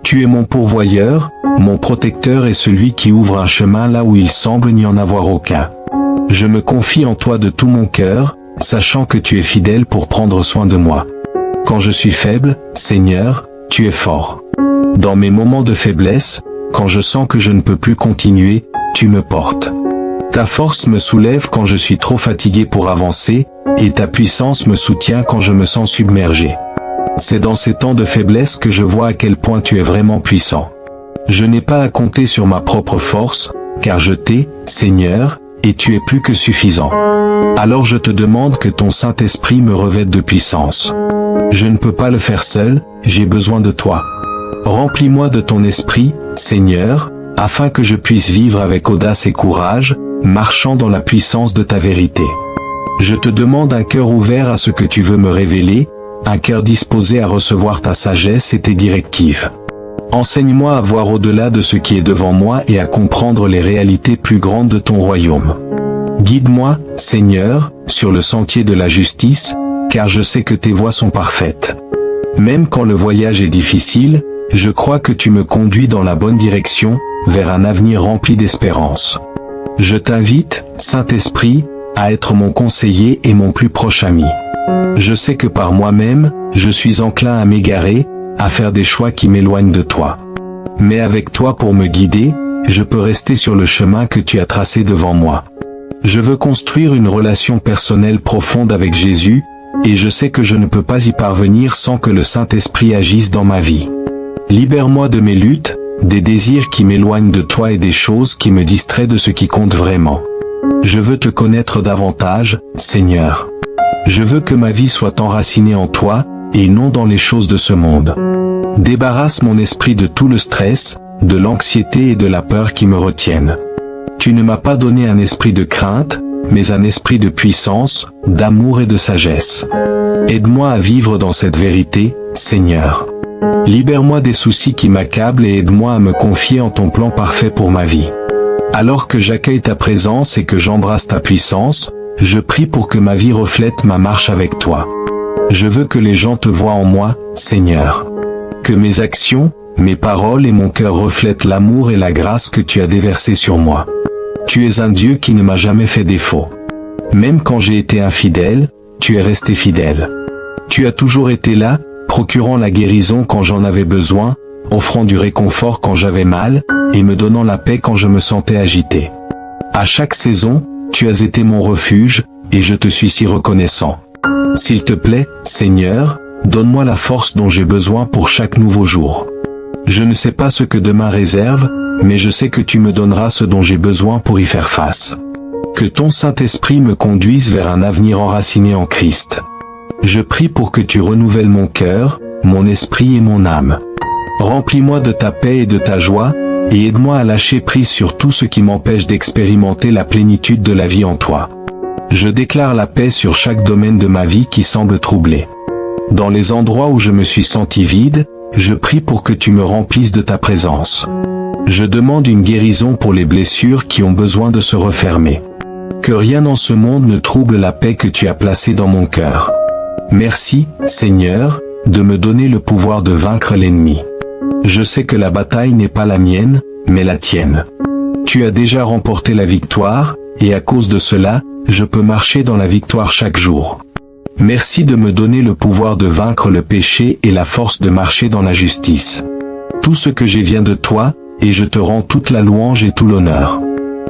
Tu es mon pourvoyeur, mon protecteur et celui qui ouvre un chemin là où il semble n'y en avoir aucun. Je me confie en toi de tout mon cœur, sachant que tu es fidèle pour prendre soin de moi. Quand je suis faible, Seigneur, tu es fort. Dans mes moments de faiblesse, quand je sens que je ne peux plus continuer, tu me portes. Ta force me soulève quand je suis trop fatigué pour avancer, et ta puissance me soutient quand je me sens submergé. C'est dans ces temps de faiblesse que je vois à quel point tu es vraiment puissant. Je n'ai pas à compter sur ma propre force, car je t'ai, Seigneur, et tu es plus que suffisant. Alors je te demande que ton Saint-Esprit me revête de puissance. Je ne peux pas le faire seul, j'ai besoin de toi. Remplis-moi de ton esprit, Seigneur, afin que je puisse vivre avec audace et courage, marchant dans la puissance de ta vérité. Je te demande un cœur ouvert à ce que tu veux me révéler, un cœur disposé à recevoir ta sagesse et tes directives. Enseigne-moi à voir au-delà de ce qui est devant moi et à comprendre les réalités plus grandes de ton royaume. Guide-moi, Seigneur, sur le sentier de la justice, car je sais que tes voies sont parfaites. Même quand le voyage est difficile, je crois que tu me conduis dans la bonne direction, vers un avenir rempli d'espérance. Je t'invite, Saint-Esprit, à être mon conseiller et mon plus proche ami. Je sais que par moi-même, je suis enclin à m'égarer, à faire des choix qui m'éloignent de toi. Mais avec toi pour me guider, je peux rester sur le chemin que tu as tracé devant moi. Je veux construire une relation personnelle profonde avec Jésus, et je sais que je ne peux pas y parvenir sans que le Saint-Esprit agisse dans ma vie. Libère-moi de mes luttes, des désirs qui m'éloignent de toi et des choses qui me distraient de ce qui compte vraiment. Je veux te connaître davantage, Seigneur. Je veux que ma vie soit enracinée en toi, et non dans les choses de ce monde. Débarrasse mon esprit de tout le stress, de l'anxiété et de la peur qui me retiennent. Tu ne m'as pas donné un esprit de crainte, mais un esprit de puissance, d'amour et de sagesse. Aide-moi à vivre dans cette vérité, Seigneur. Libère-moi des soucis qui m'accablent et aide-moi à me confier en ton plan parfait pour ma vie. Alors que j'accueille ta présence et que j'embrasse ta puissance, je prie pour que ma vie reflète ma marche avec toi. Je veux que les gens te voient en moi, Seigneur. Que mes actions, mes paroles et mon cœur reflètent l'amour et la grâce que tu as déversé sur moi. Tu es un Dieu qui ne m'a jamais fait défaut. Même quand j'ai été infidèle, tu es resté fidèle. Tu as toujours été là, procurant la guérison quand j'en avais besoin, offrant du réconfort quand j'avais mal, et me donnant la paix quand je me sentais agité. À chaque saison, tu as été mon refuge, et je te suis si reconnaissant. S'il te plaît, Seigneur, donne-moi la force dont j'ai besoin pour chaque nouveau jour. Je ne sais pas ce que demain réserve, mais je sais que tu me donneras ce dont j'ai besoin pour y faire face. Que ton Saint-Esprit me conduise vers un avenir enraciné en Christ. Je prie pour que tu renouvelles mon cœur, mon esprit et mon âme. Remplis-moi de ta paix et de ta joie, et aide-moi à lâcher prise sur tout ce qui m'empêche d'expérimenter la plénitude de la vie en toi. Je déclare la paix sur chaque domaine de ma vie qui semble troublé. Dans les endroits où je me suis senti vide, je prie pour que tu me remplisses de ta présence. Je demande une guérison pour les blessures qui ont besoin de se refermer. Que rien dans ce monde ne trouble la paix que tu as placée dans mon cœur. Merci, Seigneur, de me donner le pouvoir de vaincre l'ennemi. Je sais que la bataille n'est pas la mienne, mais la tienne. Tu as déjà remporté la victoire, et à cause de cela, je peux marcher dans la victoire chaque jour. Merci de me donner le pouvoir de vaincre le péché et la force de marcher dans la justice. Tout ce que j'ai vient de toi, et je te rends toute la louange et tout l'honneur.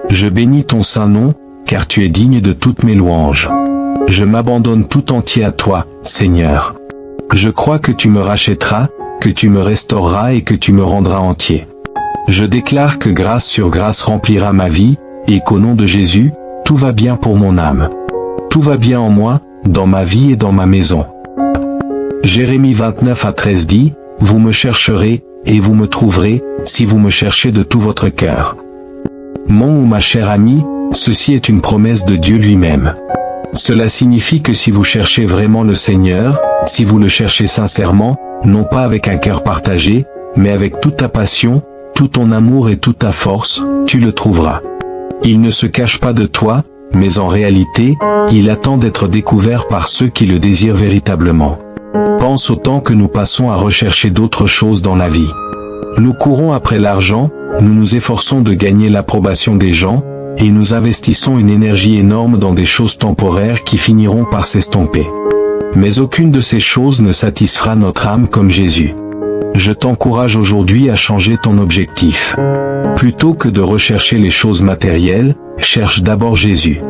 Je bénis ton saint nom, car tu es digne de toutes mes louanges. Je m'abandonne tout entier à toi, Seigneur. Je crois que tu me rachèteras, que tu me restaureras et que tu me rendras entier. Je déclare que grâce sur grâce remplira ma vie, et qu'au nom de Jésus, tout va bien pour mon âme. Tout va bien en moi, dans ma vie et dans ma maison. Jérémie 29:13 dit, « Vous me chercherez, et vous me trouverez, si vous me cherchez de tout votre cœur. » Mon ou ma chère amie, ceci est une promesse de Dieu lui-même. Cela signifie que si vous cherchez vraiment le Seigneur, si vous le cherchez sincèrement, non pas avec un cœur partagé, mais avec toute ta passion, tout ton amour et toute ta force, tu le trouveras. Il ne se cache pas de toi, mais en réalité, il attend d'être découvert par ceux qui le désirent véritablement. Pense au temps que nous passons à rechercher d'autres choses dans la vie. Nous courons après l'argent, nous nous efforçons de gagner l'approbation des gens, et nous investissons une énergie énorme dans des choses temporaires qui finiront par s'estomper. Mais aucune de ces choses ne satisfera notre âme comme Jésus. Je t'encourage aujourd'hui à changer ton objectif. Plutôt que de rechercher les choses matérielles, cherche d'abord Jésus.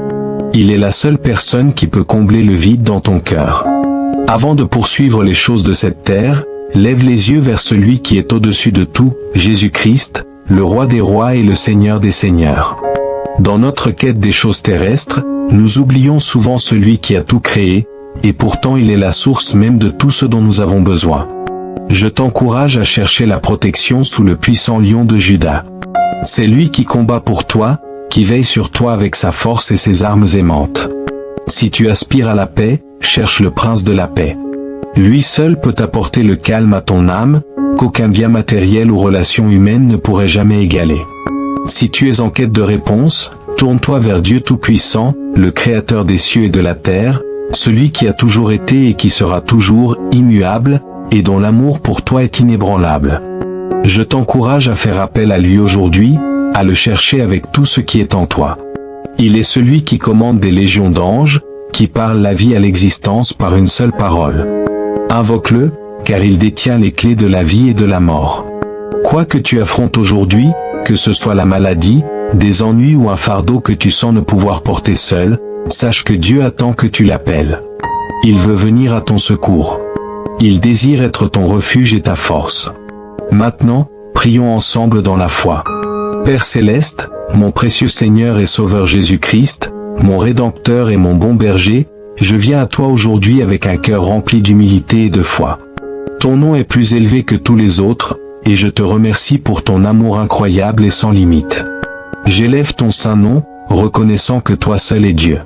Il est la seule personne qui peut combler le vide dans ton cœur. Avant de poursuivre les choses de cette terre, lève les yeux vers celui qui est au-dessus de tout, Jésus-Christ, le Roi des rois et le Seigneur des seigneurs. Dans notre quête des choses terrestres, nous oublions souvent celui qui a tout créé, et pourtant il est la source même de tout ce dont nous avons besoin. Je t'encourage à chercher la protection sous le puissant lion de Juda. C'est lui qui combat pour toi, qui veille sur toi avec sa force et ses armes aimantes. Si tu aspires à la paix, cherche le prince de la paix. Lui seul peut apporter le calme à ton âme, qu'aucun bien matériel ou relation humaine ne pourrait jamais égaler. Si tu es en quête de réponse, tourne-toi vers Dieu Tout-Puissant, le Créateur des cieux et de la terre, celui qui a toujours été et qui sera toujours immuable, et dont l'amour pour toi est inébranlable. Je t'encourage à faire appel à lui aujourd'hui, à le chercher avec tout ce qui est en toi. Il est celui qui commande des légions d'anges, qui parle la vie à l'existence par une seule parole. Invoque-le, car il détient les clés de la vie et de la mort. Quoi que tu affrontes aujourd'hui, que ce soit la maladie, des ennuis ou un fardeau que tu sens ne pouvoir porter seul, sache que Dieu attend que tu l'appelles. Il veut venir à ton secours. Il désire être ton refuge et ta force. Maintenant, prions ensemble dans la foi. Père céleste, mon précieux Seigneur et Sauveur Jésus-Christ, mon Rédempteur et mon bon berger, je viens à toi aujourd'hui avec un cœur rempli d'humilité et de foi. Ton nom est plus élevé que tous les autres, et je te remercie pour ton amour incroyable et sans limite. J'élève ton saint nom, reconnaissant que toi seul es Dieu.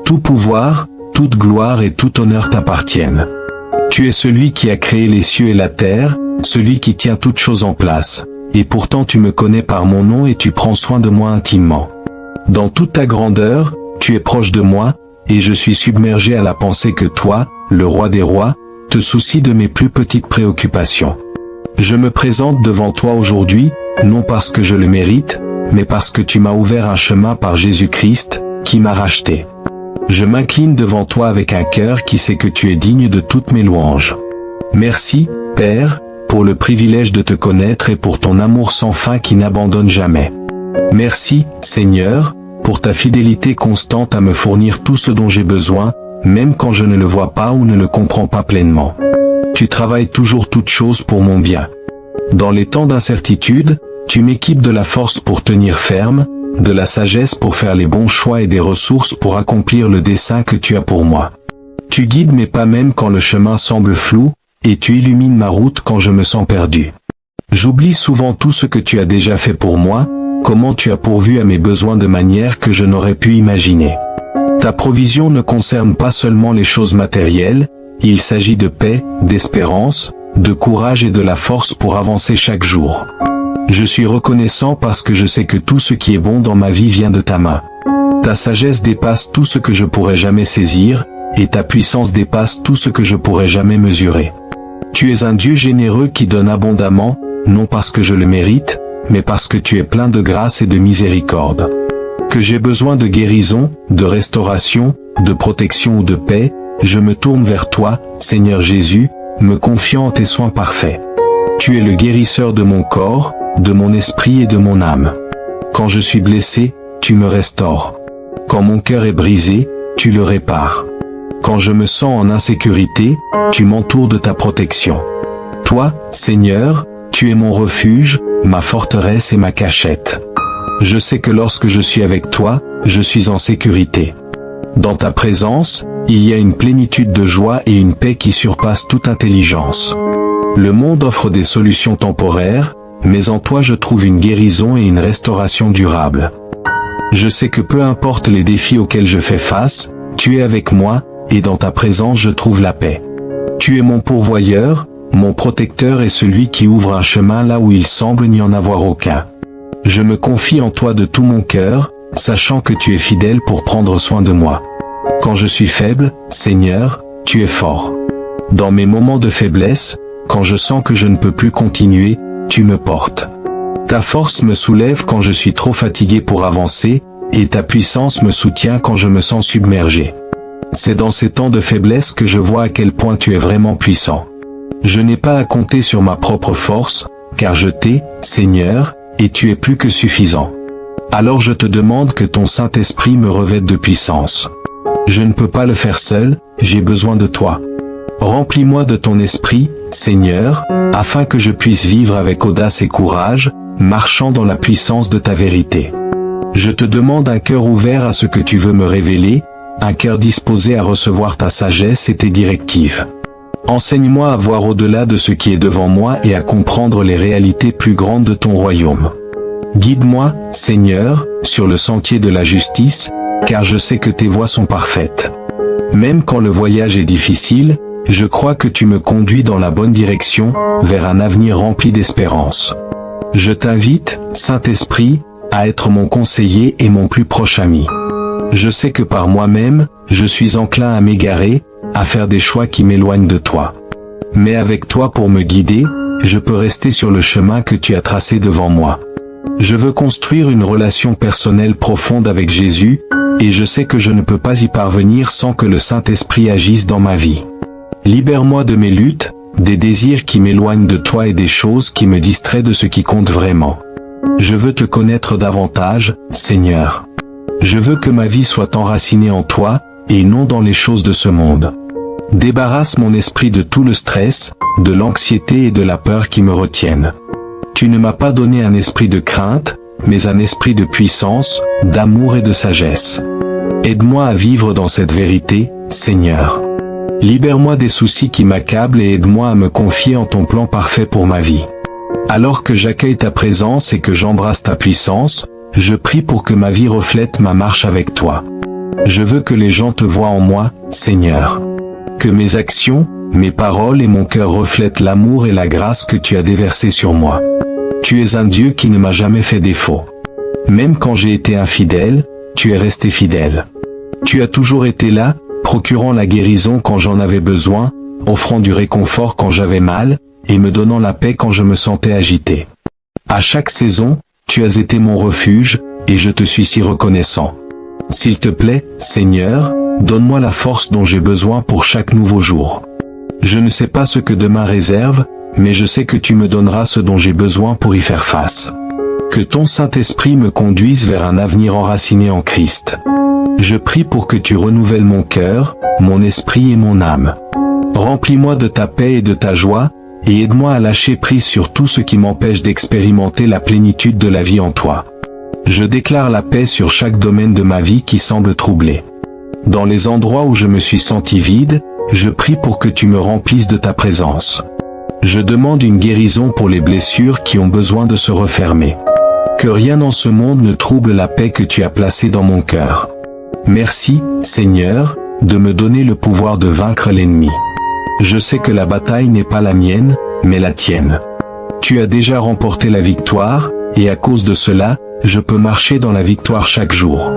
Tout pouvoir, toute gloire et tout honneur t'appartiennent. Tu es celui qui a créé les cieux et la terre, celui qui tient toutes choses en place, et pourtant tu me connais par mon nom et tu prends soin de moi intimement. Dans toute ta grandeur, tu es proche de moi, et je suis submergé à la pensée que toi, le Roi des rois, te soucies de mes plus petites préoccupations. Je me présente devant toi aujourd'hui, non parce que je le mérite, mais parce que tu m'as ouvert un chemin par Jésus-Christ, qui m'a racheté. Je m'incline devant toi avec un cœur qui sait que tu es digne de toutes mes louanges. Merci, Père, pour le privilège de te connaître et pour ton amour sans fin qui n'abandonne jamais. Merci, Seigneur, pour ta fidélité constante à me fournir tout ce dont j'ai besoin, même quand je ne le vois pas ou ne le comprends pas pleinement. Tu travailles toujours toutes choses pour mon bien. Dans les temps d'incertitude, tu m'équipes de la force pour tenir ferme, de la sagesse pour faire les bons choix et des ressources pour accomplir le dessein que tu as pour moi. Tu guides mes pas même quand le chemin semble flou, et tu illumines ma route quand je me sens perdu. J'oublie souvent tout ce que tu as déjà fait pour moi, comment tu as pourvu à mes besoins de manière que je n'aurais pu imaginer. Ta provision ne concerne pas seulement les choses matérielles, il s'agit de paix, d'espérance, de courage et de la force pour avancer chaque jour. Je suis reconnaissant parce que je sais que tout ce qui est bon dans ma vie vient de ta main. Ta sagesse dépasse tout ce que je pourrais jamais saisir, et ta puissance dépasse tout ce que je pourrais jamais mesurer. Tu es un Dieu généreux qui donne abondamment, non parce que je le mérite, mais parce que tu es plein de grâce et de miséricorde. Que j'ai besoin de guérison, de restauration, de protection ou de paix, je me tourne vers toi, Seigneur Jésus, me confiant en tes soins parfaits. Tu es le guérisseur de mon corps, de mon esprit et de mon âme. Quand je suis blessé, tu me restaures. Quand mon cœur est brisé, tu le répares. Quand je me sens en insécurité, tu m'entoures de ta protection. Toi, Seigneur, tu es mon refuge, ma forteresse et ma cachette. Je sais que lorsque je suis avec toi, je suis en sécurité. Dans ta présence, il y a une plénitude de joie et une paix qui surpasse toute intelligence. Le monde offre des solutions temporaires, mais en toi je trouve une guérison et une restauration durable. Je sais que peu importe les défis auxquels je fais face, tu es avec moi, et dans ta présence je trouve la paix. Tu es mon pourvoyeur, mon protecteur et celui qui ouvre un chemin là où il semble n'y en avoir aucun. Je me confie en toi de tout mon cœur, sachant que tu es fidèle pour prendre soin de moi. Quand je suis faible, Seigneur, tu es fort. Dans mes moments de faiblesse, quand je sens que je ne peux plus continuer, tu me portes. Ta force me soulève quand je suis trop fatigué pour avancer, et ta puissance me soutient quand je me sens submergé. C'est dans ces temps de faiblesse que je vois à quel point tu es vraiment puissant. Je n'ai pas à compter sur ma propre force, car je t'ai, Seigneur, et tu es plus que suffisant. Alors je te demande que ton Saint-Esprit me revête de puissance. Je ne peux pas le faire seul, j'ai besoin de toi. Remplis-moi de ton esprit, Seigneur, afin que je puisse vivre avec audace et courage, marchant dans la puissance de ta vérité. Je te demande un cœur ouvert à ce que tu veux me révéler, un cœur disposé à recevoir ta sagesse et tes directives. Enseigne-moi à voir au-delà de ce qui est devant moi et à comprendre les réalités plus grandes de ton royaume. Guide-moi, Seigneur, sur le sentier de la justice, car je sais que tes voies sont parfaites. Même quand le voyage est difficile, je crois que tu me conduis dans la bonne direction, vers un avenir rempli d'espérance. Je t'invite, Saint-Esprit, à être mon conseiller et mon plus proche ami. Je sais que par moi-même, je suis enclin à m'égarer, à faire des choix qui m'éloignent de toi. Mais avec toi pour me guider, je peux rester sur le chemin que tu as tracé devant moi. Je veux construire une relation personnelle profonde avec Jésus, et je sais que je ne peux pas y parvenir sans que le Saint-Esprit agisse dans ma vie. Libère-moi de mes luttes, des désirs qui m'éloignent de toi et des choses qui me distraient de ce qui compte vraiment. Je veux te connaître davantage, Seigneur. Je veux que ma vie soit enracinée en toi, et non dans les choses de ce monde. Débarrasse mon esprit de tout le stress, de l'anxiété et de la peur qui me retiennent. Tu ne m'as pas donné un esprit de crainte, mais un esprit de puissance, d'amour et de sagesse. Aide-moi à vivre dans cette vérité, Seigneur. Libère-moi des soucis qui m'accablent et aide-moi à me confier en ton plan parfait pour ma vie. Alors que j'accueille ta présence et que j'embrasse ta puissance, je prie pour que ma vie reflète ma marche avec toi. Je veux que les gens te voient en moi, Seigneur. Que mes actions, mes paroles et mon cœur reflètent l'amour et la grâce que tu as déversés sur moi. Tu es un Dieu qui ne m'a jamais fait défaut. Même quand j'ai été infidèle, tu es resté fidèle. Tu as toujours été là, procurant la guérison quand j'en avais besoin, offrant du réconfort quand j'avais mal, et me donnant la paix quand je me sentais agité. À chaque saison, tu as été mon refuge, et je te suis si reconnaissant. S'il te plaît, Seigneur, donne-moi la force dont j'ai besoin pour chaque nouveau jour. Je ne sais pas ce que demain réserve, mais je sais que tu me donneras ce dont j'ai besoin pour y faire face. Que ton Saint-Esprit me conduise vers un avenir enraciné en Christ. Je prie pour que tu renouvelles mon cœur, mon esprit et mon âme. Remplis-moi de ta paix et de ta joie, et aide-moi à lâcher prise sur tout ce qui m'empêche d'expérimenter la plénitude de la vie en toi. Je déclare la paix sur chaque domaine de ma vie qui semble troublé. Dans les endroits où je me suis senti vide, je prie pour que tu me remplisses de ta présence. Je demande une guérison pour les blessures qui ont besoin de se refermer. Que rien dans ce monde ne trouble la paix que tu as placée dans mon cœur. Merci, Seigneur, de me donner le pouvoir de vaincre l'ennemi. Je sais que la bataille n'est pas la mienne, mais la tienne. Tu as déjà remporté la victoire, et à cause de cela, je peux marcher dans la victoire chaque jour.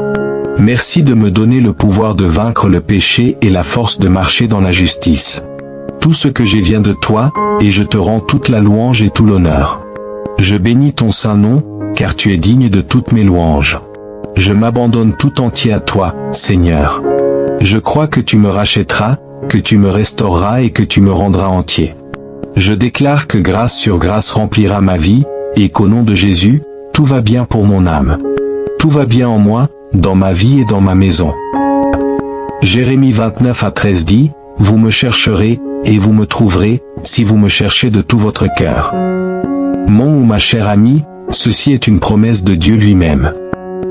Merci de me donner le pouvoir de vaincre le péché et la force de marcher dans la justice. Tout ce que j'ai vient de toi, et je te rends toute la louange et tout l'honneur. Je bénis ton saint nom, car tu es digne de toutes mes louanges. Je m'abandonne tout entier à toi, Seigneur. Je crois que tu me rachèteras, que tu me restaureras et que tu me rendras entier. Je déclare que grâce sur grâce remplira ma vie, et qu'au nom de Jésus, tout va bien pour mon âme. Tout va bien en moi, dans ma vie et dans ma maison. Jérémie 29:13 dit, « Vous me chercherez, et vous me trouverez, si vous me cherchez de tout votre cœur. » Mon ou ma chère amie, ceci est une promesse de Dieu lui-même.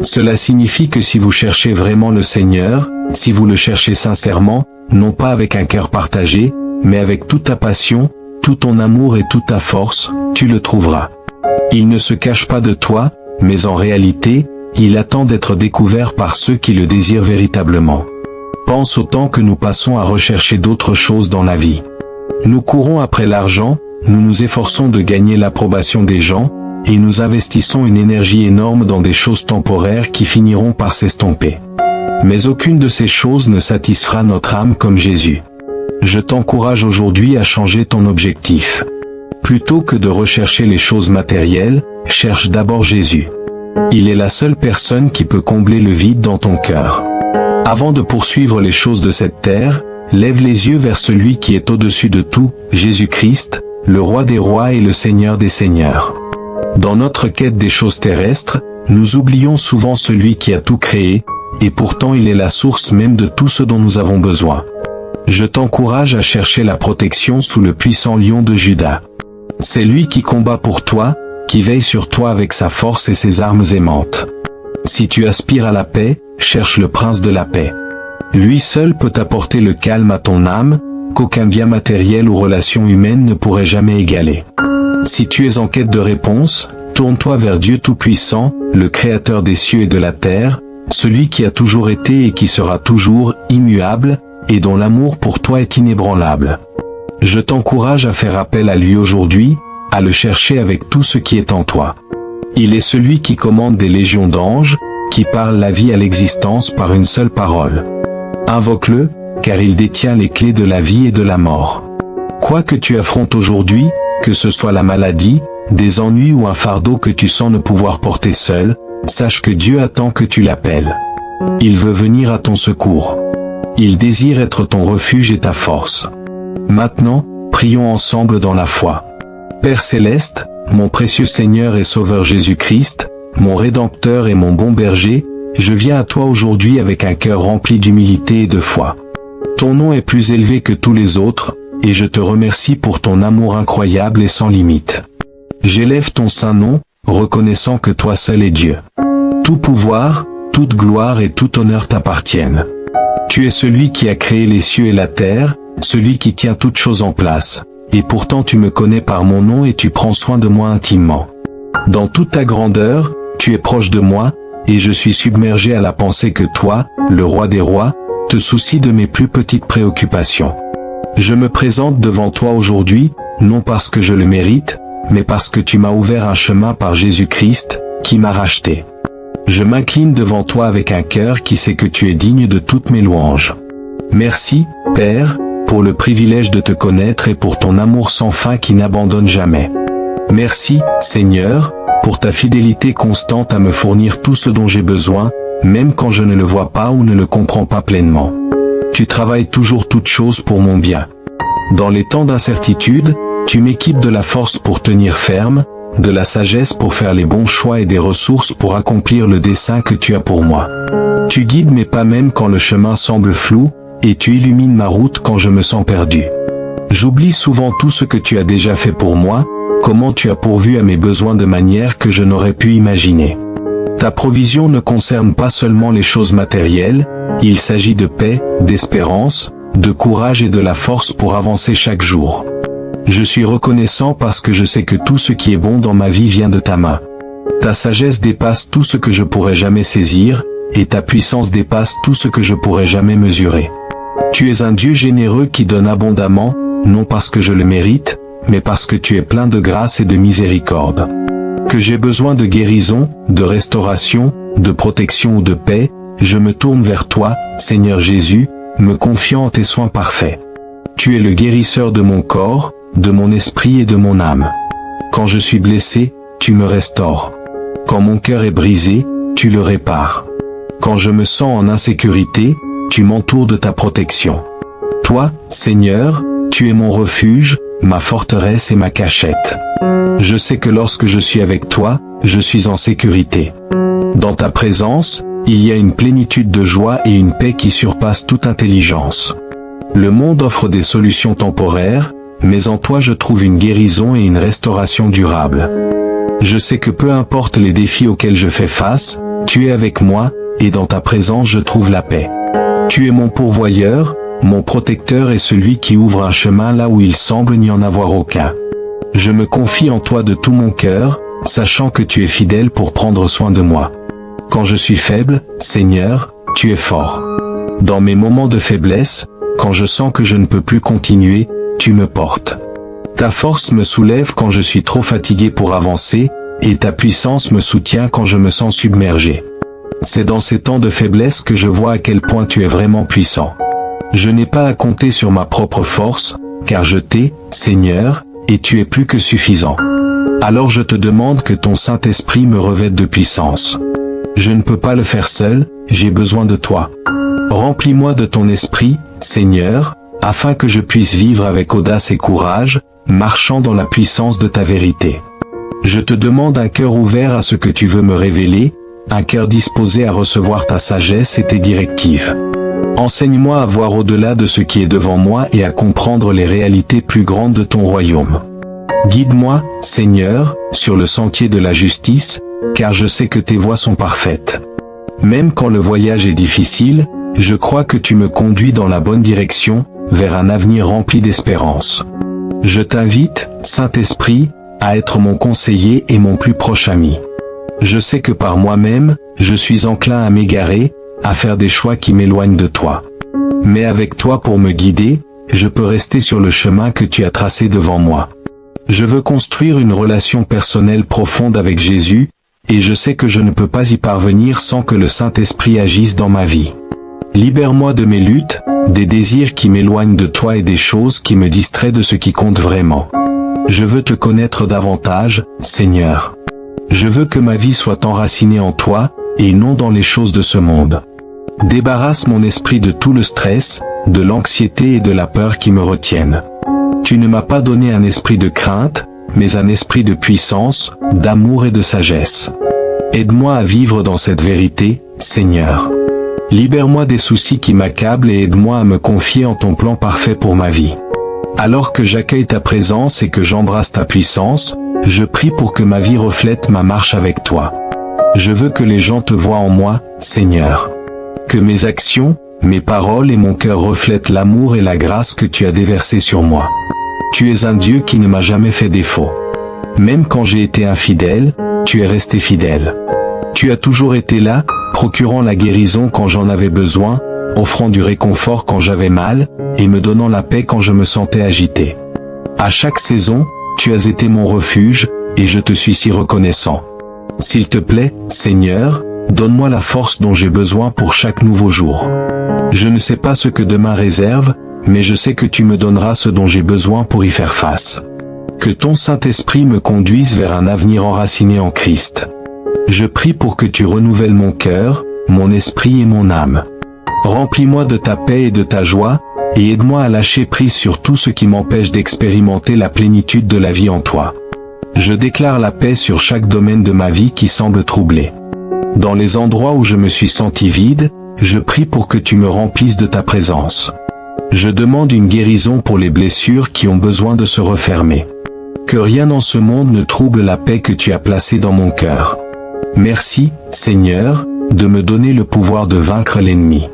Cela signifie que si vous cherchez vraiment le Seigneur, si vous le cherchez sincèrement, non pas avec un cœur partagé, mais avec toute ta passion, tout ton amour et toute ta force, tu le trouveras. Il ne se cache pas de toi, mais en réalité, il attend d'être découvert par ceux qui le désirent véritablement. Pense au temps que nous passons à rechercher d'autres choses dans la vie. Nous courons après l'argent, nous nous efforçons de gagner l'approbation des gens, et nous investissons une énergie énorme dans des choses temporaires qui finiront par s'estomper. Mais aucune de ces choses ne satisfera notre âme comme Jésus. Je t'encourage aujourd'hui à changer ton objectif. Plutôt que de rechercher les choses matérielles, cherche d'abord Jésus. Il est la seule personne qui peut combler le vide dans ton cœur. Avant de poursuivre les choses de cette terre, lève les yeux vers celui qui est au-dessus de tout, Jésus-Christ, le Roi des rois et le Seigneur des seigneurs. Dans notre quête des choses terrestres, nous oublions souvent celui qui a tout créé, et pourtant il est la source même de tout ce dont nous avons besoin. Je t'encourage à chercher la protection sous le puissant lion de Juda. C'est lui qui combat pour toi, qui veille sur toi avec sa force et ses armes aimantes. Si tu aspires à la paix, cherche le prince de la paix. Lui seul peut apporter le calme à ton âme, qu'aucun bien matériel ou relation humaine ne pourrait jamais égaler. Si tu es en quête de réponse, tourne-toi vers Dieu Tout-Puissant, le Créateur des cieux et de la terre, celui qui a toujours été et qui sera toujours immuable, et dont l'amour pour toi est inébranlable. Je t'encourage à faire appel à lui aujourd'hui, à le chercher avec tout ce qui est en toi. Il est celui qui commande des légions d'anges, qui parle la vie à l'existence par une seule parole. Invoque-le, car il détient les clés de la vie et de la mort. Quoi que tu affrontes aujourd'hui, que ce soit la maladie, des ennuis ou un fardeau que tu sens ne pouvoir porter seul, sache que Dieu attend que tu l'appelles. Il veut venir à ton secours. Il désire être ton refuge et ta force. Maintenant, prions ensemble dans la foi. Père céleste, mon précieux Seigneur et Sauveur Jésus-Christ, mon Rédempteur et mon bon berger, je viens à toi aujourd'hui avec un cœur rempli d'humilité et de foi. Ton nom est plus élevé que tous les autres, et je te remercie pour ton amour incroyable et sans limite. J'élève ton saint nom, reconnaissant que toi seul es Dieu. Tout pouvoir, toute gloire et tout honneur t'appartiennent. Tu es celui qui a créé les cieux et la terre, celui qui tient toutes choses en place, et pourtant tu me connais par mon nom et tu prends soin de moi intimement. Dans toute ta grandeur, tu es proche de moi, et je suis submergé à la pensée que toi, le roi des rois, te soucies de mes plus petites préoccupations. Je me présente devant toi aujourd'hui, non parce que je le mérite, mais parce que tu m'as ouvert un chemin par Jésus-Christ, qui m'a racheté. Je m'incline devant toi avec un cœur qui sait que tu es digne de toutes mes louanges. Merci, Père, pour le privilège de te connaître et pour ton amour sans fin qui n'abandonne jamais. Merci, Seigneur, pour ta fidélité constante à me fournir tout ce dont j'ai besoin, même quand je ne le vois pas ou ne le comprends pas pleinement. Tu travailles toujours toutes choses pour mon bien. Dans les temps d'incertitude, tu m'équipes de la force pour tenir ferme, de la sagesse pour faire les bons choix et des ressources pour accomplir le dessein que tu as pour moi. Tu guides mes pas même quand le chemin semble flou, et tu illumines ma route quand je me sens perdu. J'oublie souvent tout ce que tu as déjà fait pour moi, comment tu as pourvu à mes besoins de manière que je n'aurais pu imaginer. Ta provision ne concerne pas seulement les choses matérielles, il s'agit de paix, d'espérance, de courage et de la force pour avancer chaque jour. Je suis reconnaissant parce que je sais que tout ce qui est bon dans ma vie vient de ta main. Ta sagesse dépasse tout ce que je pourrais jamais saisir, et ta puissance dépasse tout ce que je pourrais jamais mesurer. Tu es un Dieu généreux qui donne abondamment, non parce que je le mérite, mais parce que tu es plein de grâce et de miséricorde. Que j'ai besoin de guérison, de restauration, de protection ou de paix, je me tourne vers toi, Seigneur Jésus, me confiant en tes soins parfaits. Tu es le guérisseur de mon corps, de mon esprit et de mon âme. Quand je suis blessé, tu me restaures. Quand mon cœur est brisé, tu le répares. Quand je me sens en insécurité, tu m'entoures de ta protection. Toi, Seigneur, tu es mon refuge, ma forteresse et ma cachette. Je sais que lorsque je suis avec toi, je suis en sécurité. Dans ta présence, il y a une plénitude de joie et une paix qui surpasse toute intelligence. Le monde offre des solutions temporaires, mais en toi je trouve une guérison et une restauration durable. Je sais que peu importe les défis auxquels je fais face, tu es avec moi, et dans ta présence je trouve la paix. Tu es mon pourvoyeur, mon protecteur et celui qui ouvre un chemin là où il semble n'y en avoir aucun. Je me confie en toi de tout mon cœur, sachant que tu es fidèle pour prendre soin de moi. Quand je suis faible, Seigneur, tu es fort. Dans mes moments de faiblesse, quand je sens que je ne peux plus continuer, tu me portes. Ta force me soulève quand je suis trop fatigué pour avancer, et ta puissance me soutient quand je me sens submergé. C'est dans ces temps de faiblesse que je vois à quel point tu es vraiment puissant. Je n'ai pas à compter sur ma propre force, car je t'ai, Seigneur, et tu es plus que suffisant. Alors je te demande que ton Saint-Esprit me revête de puissance. Je ne peux pas le faire seul, j'ai besoin de toi. Remplis-moi de ton esprit, Seigneur, afin que je puisse vivre avec audace et courage, marchant dans la puissance de ta vérité. Je te demande un cœur ouvert à ce que tu veux me révéler, un cœur disposé à recevoir ta sagesse et tes directives. Enseigne-moi à voir au-delà de ce qui est devant moi et à comprendre les réalités plus grandes de ton royaume. Guide-moi, Seigneur, sur le sentier de la justice, car je sais que tes voies sont parfaites. Même quand le voyage est difficile, je crois que tu me conduis dans la bonne direction, vers un avenir rempli d'espérance. Je t'invite, Saint-Esprit, à être mon conseiller et mon plus proche ami. Je sais que par moi-même, je suis enclin à m'égarer, à faire des choix qui m'éloignent de toi. Mais avec toi pour me guider, je peux rester sur le chemin que tu as tracé devant moi. Je veux construire une relation personnelle profonde avec Jésus, et je sais que je ne peux pas y parvenir sans que le Saint-Esprit agisse dans ma vie. Libère-moi de mes luttes, des désirs qui m'éloignent de toi et des choses qui me distraient de ce qui compte vraiment. Je veux te connaître davantage, Seigneur. Je veux que ma vie soit enracinée en toi, et non dans les choses de ce monde. Débarrasse mon esprit de tout le stress, de l'anxiété et de la peur qui me retiennent. Tu ne m'as pas donné un esprit de crainte, mais un esprit de puissance, d'amour et de sagesse. Aide-moi à vivre dans cette vérité, Seigneur. Libère-moi des soucis qui m'accablent et aide-moi à me confier en ton plan parfait pour ma vie. Alors que j'accueille ta présence et que j'embrasse ta puissance, je prie pour que ma vie reflète ma marche avec toi. Je veux que les gens te voient en moi, Seigneur. Que mes actions, mes paroles et mon cœur reflètent l'amour et la grâce que tu as déversés sur moi. Tu es un Dieu qui ne m'a jamais fait défaut. Même quand j'ai été infidèle, tu es resté fidèle. Tu as toujours été là, procurant la guérison quand j'en avais besoin, offrant du réconfort quand j'avais mal, et me donnant la paix quand je me sentais agité. À chaque saison, tu as été mon refuge, et je te suis si reconnaissant. S'il te plaît, Seigneur, donne-moi la force dont j'ai besoin pour chaque nouveau jour. Je ne sais pas ce que demain réserve, mais je sais que tu me donneras ce dont j'ai besoin pour y faire face. Que ton Saint-Esprit me conduise vers un avenir enraciné en Christ. Je prie pour que tu renouvelles mon cœur, mon esprit et mon âme. Remplis-moi de ta paix et de ta joie, et aide-moi à lâcher prise sur tout ce qui m'empêche d'expérimenter la plénitude de la vie en toi. Je déclare la paix sur chaque domaine de ma vie qui semble troublé. Dans les endroits où je me suis senti vide, je prie pour que tu me remplisses de ta présence. Je demande une guérison pour les blessures qui ont besoin de se refermer. Que rien dans ce monde ne trouble la paix que tu as placée dans mon cœur. Merci, Seigneur, de me donner le pouvoir de vaincre l'ennemi.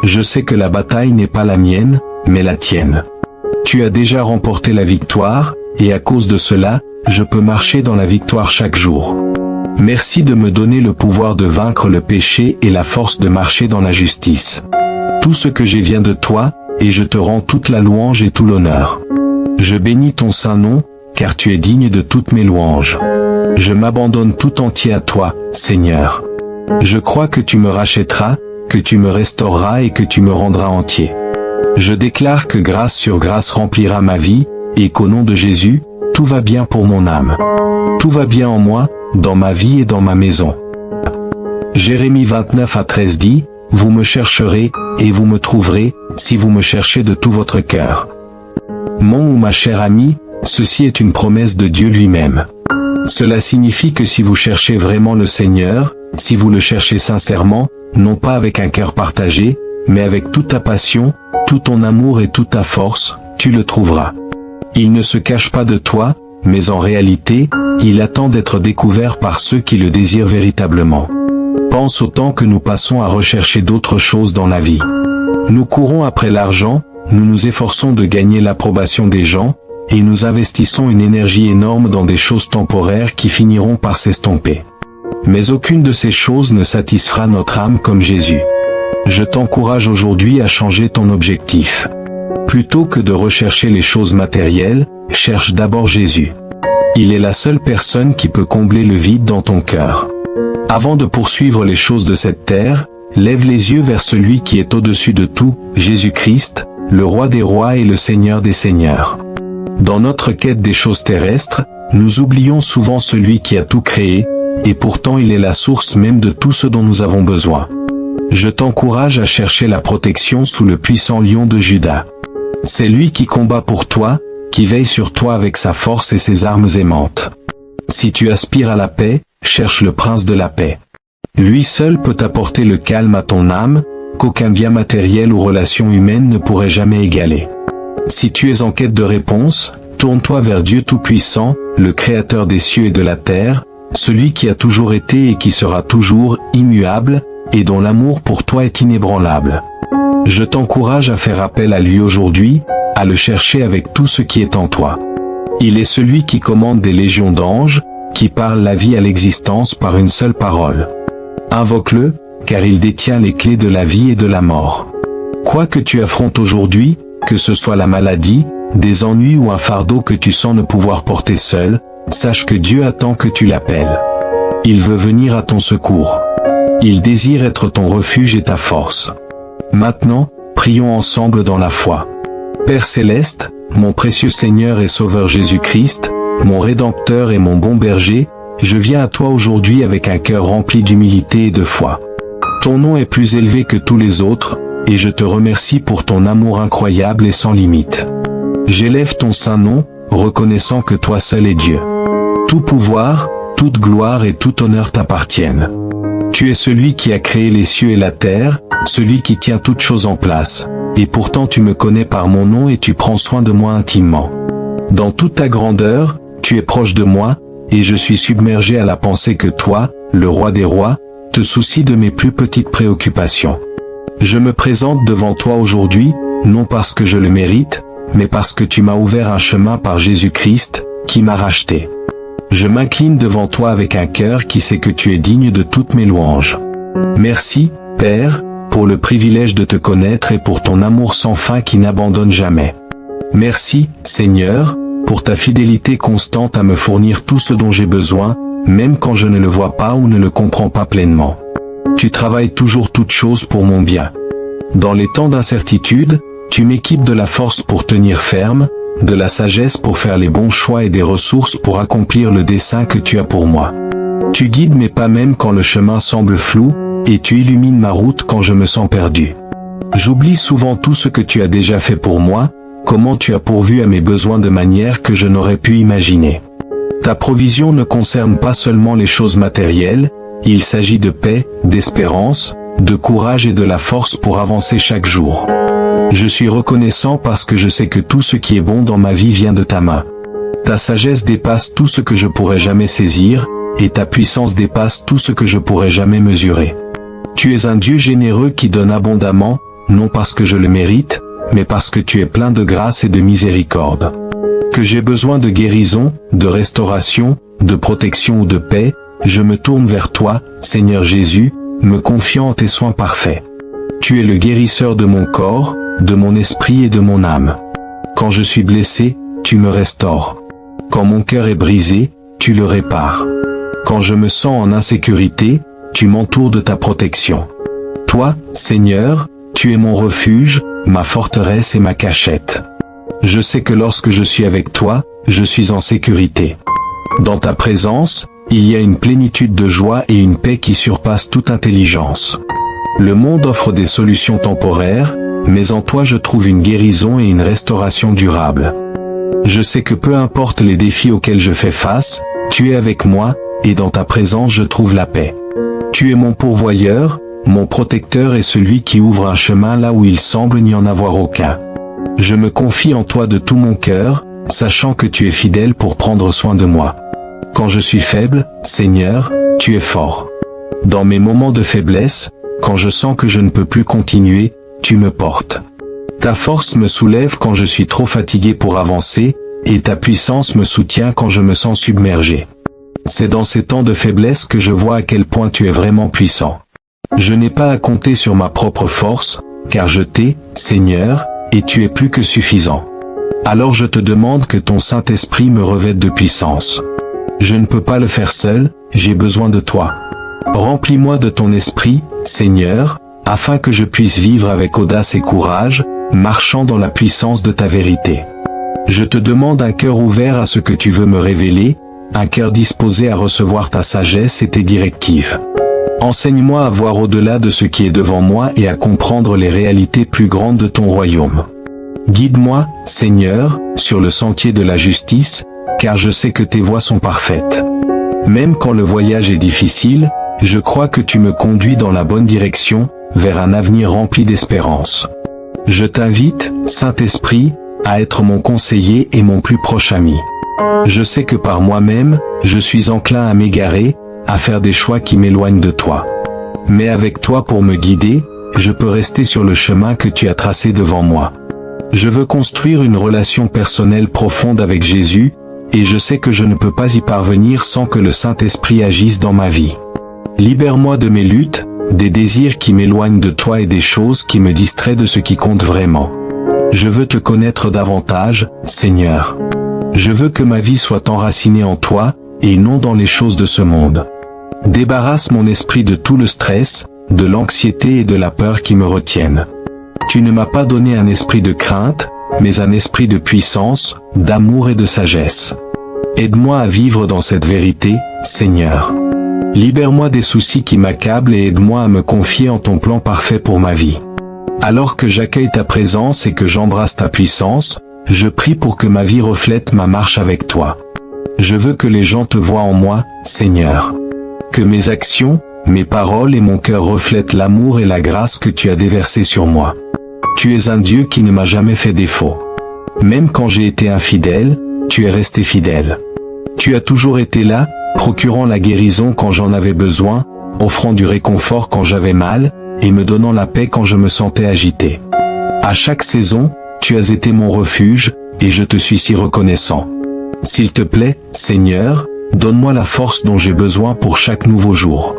Je sais que la bataille n'est pas la mienne, mais la tienne. Tu as déjà remporté la victoire, et à cause de cela, je peux marcher dans la victoire chaque jour. Merci de me donner le pouvoir de vaincre le péché et la force de marcher dans la justice. Tout ce que j'ai vient de toi, et je te rends toute la louange et tout l'honneur. Je bénis ton saint nom, car tu es digne de toutes mes louanges. Je m'abandonne tout entier à toi, Seigneur. Je crois que tu me rachèteras, que tu me restaureras et que tu me rendras entier. Je déclare que grâce sur grâce remplira ma vie, et qu'au nom de Jésus, tout va bien pour mon âme. Tout va bien en moi, dans ma vie et dans ma maison. Jérémie 29:13 dit, « Vous me chercherez, et vous me trouverez, si vous me cherchez de tout votre cœur. » Mon ou ma chère amie, ceci est une promesse de Dieu lui-même. Cela signifie que si vous cherchez vraiment le Seigneur, si vous le cherchez sincèrement, non pas avec un cœur partagé, mais avec toute ta passion, tout ton amour et toute ta force, tu le trouveras. Il ne se cache pas de toi, mais en réalité, il attend d'être découvert par ceux qui le désirent véritablement. Pense au temps que nous passons à rechercher d'autres choses dans la vie. Nous courons après l'argent, nous nous efforçons de gagner l'approbation des gens, et nous investissons une énergie énorme dans des choses temporaires qui finiront par s'estomper. Mais aucune de ces choses ne satisfera notre âme comme Jésus. Je t'encourage aujourd'hui à changer ton objectif. Plutôt que de rechercher les choses matérielles, cherche d'abord Jésus. Il est la seule personne qui peut combler le vide dans ton cœur. Avant de poursuivre les choses de cette terre, lève les yeux vers celui qui est au-dessus de tout, Jésus-Christ, le Roi des rois et le Seigneur des seigneurs. Dans notre quête des choses terrestres, nous oublions souvent celui qui a tout créé, et pourtant il est la source même de tout ce dont nous avons besoin. Je t'encourage à chercher la protection sous le puissant lion de Juda. C'est lui qui combat pour toi, qui veille sur toi avec sa force et ses armes aimantes. Si tu aspires à la paix, cherche le prince de la paix. Lui seul peut apporter le calme à ton âme, qu'aucun bien matériel ou relation humaine ne pourrait jamais égaler. Si tu es en quête de réponse, tourne-toi vers Dieu Tout-Puissant, le Créateur des cieux et de la terre, celui qui a toujours été et qui sera toujours immuable, et dont l'amour pour toi est inébranlable. Je t'encourage à faire appel à lui aujourd'hui, à le chercher avec tout ce qui est en toi. Il est celui qui commande des légions d'anges, qui parle la vie à l'existence par une seule parole. Invoque-le, car il détient les clés de la vie et de la mort. Quoi que tu affrontes aujourd'hui, que ce soit la maladie, des ennuis ou un fardeau que tu sens ne pouvoir porter seul, sache que Dieu attend que tu l'appelles. Il veut venir à ton secours. Il désire être ton refuge et ta force. Maintenant, prions ensemble dans la foi. Père céleste, mon précieux Seigneur et Sauveur Jésus-Christ, mon Rédempteur et mon bon berger, je viens à toi aujourd'hui avec un cœur rempli d'humilité et de foi. Ton nom est plus élevé que tous les autres, et je te remercie pour ton amour incroyable et sans limite. J'élève ton saint nom, reconnaissant que toi seul es Dieu. Tout pouvoir, toute gloire et tout honneur t'appartiennent. Tu es celui qui a créé les cieux et la terre, celui qui tient toutes choses en place, et pourtant tu me connais par mon nom et tu prends soin de moi intimement. Dans toute ta grandeur, tu es proche de moi, et je suis submergé à la pensée que toi, le roi des rois, te soucies de mes plus petites préoccupations. Je me présente devant toi aujourd'hui, non parce que je le mérite, mais parce que tu m'as ouvert un chemin par Jésus-Christ, qui m'a racheté. Je m'incline devant toi avec un cœur qui sait que tu es digne de toutes mes louanges. Merci, Père, pour le privilège de te connaître et pour ton amour sans fin qui n'abandonne jamais. Merci, Seigneur, pour ta fidélité constante à me fournir tout ce dont j'ai besoin, même quand je ne le vois pas ou ne le comprends pas pleinement. Tu travailles toujours toutes choses pour mon bien. Dans les temps d'incertitude, tu m'équipes de la force pour tenir ferme, de la sagesse pour faire les bons choix et des ressources pour accomplir le dessein que tu as pour moi. Tu guides mes pas même quand le chemin semble flou, et tu illumines ma route quand je me sens perdu. J'oublie souvent tout ce que tu as déjà fait pour moi, comment tu as pourvu à mes besoins de manière que je n'aurais pu imaginer. Ta provision ne concerne pas seulement les choses matérielles, il s'agit de paix, d'espérance, de courage et de la force pour avancer chaque jour. Je suis reconnaissant parce que je sais que tout ce qui est bon dans ma vie vient de ta main. Ta sagesse dépasse tout ce que je pourrais jamais saisir, et ta puissance dépasse tout ce que je pourrais jamais mesurer. Tu es un Dieu généreux qui donne abondamment, non parce que je le mérite, mais parce que tu es plein de grâce et de miséricorde. Que j'ai besoin de guérison, de restauration, de protection ou de paix, je me tourne vers toi, Seigneur Jésus, me confiant en tes soins parfaits. Tu es le guérisseur de mon corps, de mon esprit et de mon âme. Quand je suis blessé, tu me restaures. Quand mon cœur est brisé, tu le répares. Quand je me sens en insécurité, tu m'entoures de ta protection. Toi, Seigneur, tu es mon refuge, ma forteresse et ma cachette. Je sais que lorsque je suis avec toi, je suis en sécurité. Dans ta présence, il y a une plénitude de joie et une paix qui surpasse toute intelligence. Le monde offre des solutions temporaires, mais en toi je trouve une guérison et une restauration durable. Je sais que peu importe les défis auxquels je fais face, tu es avec moi, et dans ta présence je trouve la paix. Tu es mon pourvoyeur, mon protecteur et celui qui ouvre un chemin là où il semble n'y en avoir aucun. Je me confie en toi de tout mon cœur, sachant que tu es fidèle pour prendre soin de moi. Quand je suis faible, Seigneur, tu es fort. Dans mes moments de faiblesse, quand je sens que je ne peux plus continuer, tu me portes. Ta force me soulève quand je suis trop fatigué pour avancer, et ta puissance me soutient quand je me sens submergé. C'est dans ces temps de faiblesse que je vois à quel point tu es vraiment puissant. Je n'ai pas à compter sur ma propre force, car je t'ai, Seigneur, et tu es plus que suffisant. Alors je te demande que ton Saint-Esprit me revête de puissance. Je ne peux pas le faire seul, j'ai besoin de toi. Remplis-moi de ton esprit, Seigneur, afin que je puisse vivre avec audace et courage, marchant dans la puissance de ta vérité. Je te demande un cœur ouvert à ce que tu veux me révéler, un cœur disposé à recevoir ta sagesse et tes directives. Enseigne-moi à voir au-delà de ce qui est devant moi et à comprendre les réalités plus grandes de ton royaume. Guide-moi, Seigneur, sur le sentier de la justice, car je sais que tes voies sont parfaites. Même quand le voyage est difficile, je crois que tu me conduis dans la bonne direction, vers un avenir rempli d'espérance. Je t'invite, Saint-Esprit, à être mon conseiller et mon plus proche ami. Je sais que par moi-même, je suis enclin à m'égarer, à faire des choix qui m'éloignent de toi. Mais avec toi pour me guider, je peux rester sur le chemin que tu as tracé devant moi. Je veux construire une relation personnelle profonde avec Jésus, et je sais que je ne peux pas y parvenir sans que le Saint-Esprit agisse dans ma vie. Libère-moi de mes luttes, des désirs qui m'éloignent de toi et des choses qui me distraient de ce qui compte vraiment. Je veux te connaître davantage, Seigneur. Je veux que ma vie soit enracinée en toi, et non dans les choses de ce monde. Débarrasse mon esprit de tout le stress, de l'anxiété et de la peur qui me retiennent. Tu ne m'as pas donné un esprit de crainte, mais un esprit de puissance, d'amour et de sagesse. Aide-moi à vivre dans cette vérité, Seigneur. Libère-moi des soucis qui m'accablent et aide-moi à me confier en ton plan parfait pour ma vie. Alors que j'accueille ta présence et que j'embrasse ta puissance, je prie pour que ma vie reflète ma marche avec toi. Je veux que les gens te voient en moi, Seigneur. Que mes actions, mes paroles et mon cœur reflètent l'amour et la grâce que tu as déversés sur moi. Tu es un Dieu qui ne m'a jamais fait défaut. Même quand j'ai été infidèle, tu es resté fidèle. Tu as toujours été là, procurant la guérison quand j'en avais besoin, offrant du réconfort quand j'avais mal, et me donnant la paix quand je me sentais agité. À chaque saison, tu as été mon refuge, et je te suis si reconnaissant. S'il te plaît, Seigneur, donne-moi la force dont j'ai besoin pour chaque nouveau jour.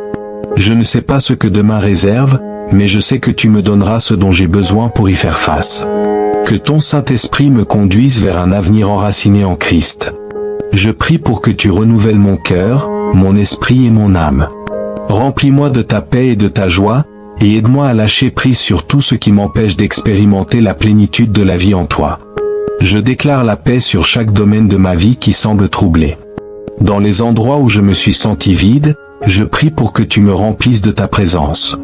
Je ne sais pas ce que demain réserve, mais je sais que tu me donneras ce dont j'ai besoin pour y faire face. Que ton Saint-Esprit me conduise vers un avenir enraciné en Christ. Je prie pour que tu renouvelles mon cœur, mon esprit et mon âme. Remplis-moi de ta paix et de ta joie, et aide-moi à lâcher prise sur tout ce qui m'empêche d'expérimenter la plénitude de la vie en toi. Je déclare la paix sur chaque domaine de ma vie qui semble troublé. Dans les endroits où je me suis senti vide, je prie pour que tu me remplisses de ta présence.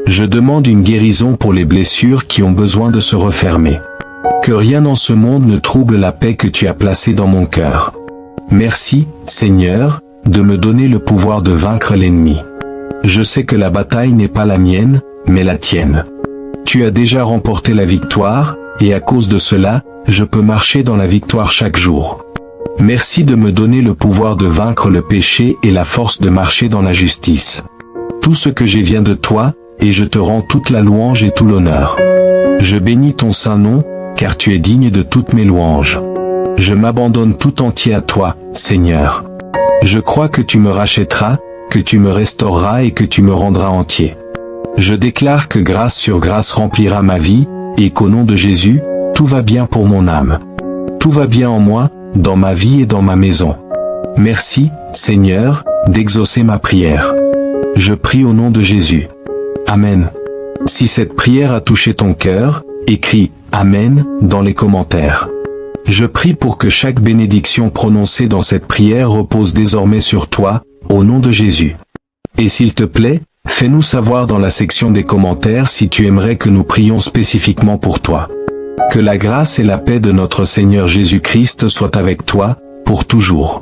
Je demande une guérison pour les blessures qui ont besoin de se refermer. Que rien dans ce monde ne trouble la paix que tu as placée dans mon cœur. Merci, Seigneur, de me donner le pouvoir de vaincre l'ennemi. Je sais que la bataille n'est pas la mienne, mais la tienne. Tu as déjà remporté la victoire, et à cause de cela, je peux marcher dans la victoire chaque jour. Merci de me donner le pouvoir de vaincre le péché et la force de marcher dans la justice. Tout ce que j'ai vient de toi, et je te rends toute la louange et tout l'honneur. Je bénis ton saint nom, car tu es digne de toutes mes louanges. Je m'abandonne tout entier à toi, Seigneur. Je crois que tu me rachèteras, que tu me restaureras et que tu me rendras entier. Je déclare que grâce sur grâce remplira ma vie, et qu'au nom de Jésus, tout va bien pour mon âme. Tout va bien en moi, dans ma vie et dans ma maison. Merci, Seigneur, d'exaucer ma prière. Je prie au nom de Jésus. Amen. Si cette prière a touché ton cœur, écris « Amen » dans les commentaires. Je prie pour que chaque bénédiction prononcée dans cette prière repose désormais sur toi, au nom de Jésus. Et s'il te plaît, fais-nous savoir dans la section des commentaires si tu aimerais que nous prions spécifiquement pour toi. Que la grâce et la paix de notre Seigneur Jésus-Christ soient avec toi, pour toujours.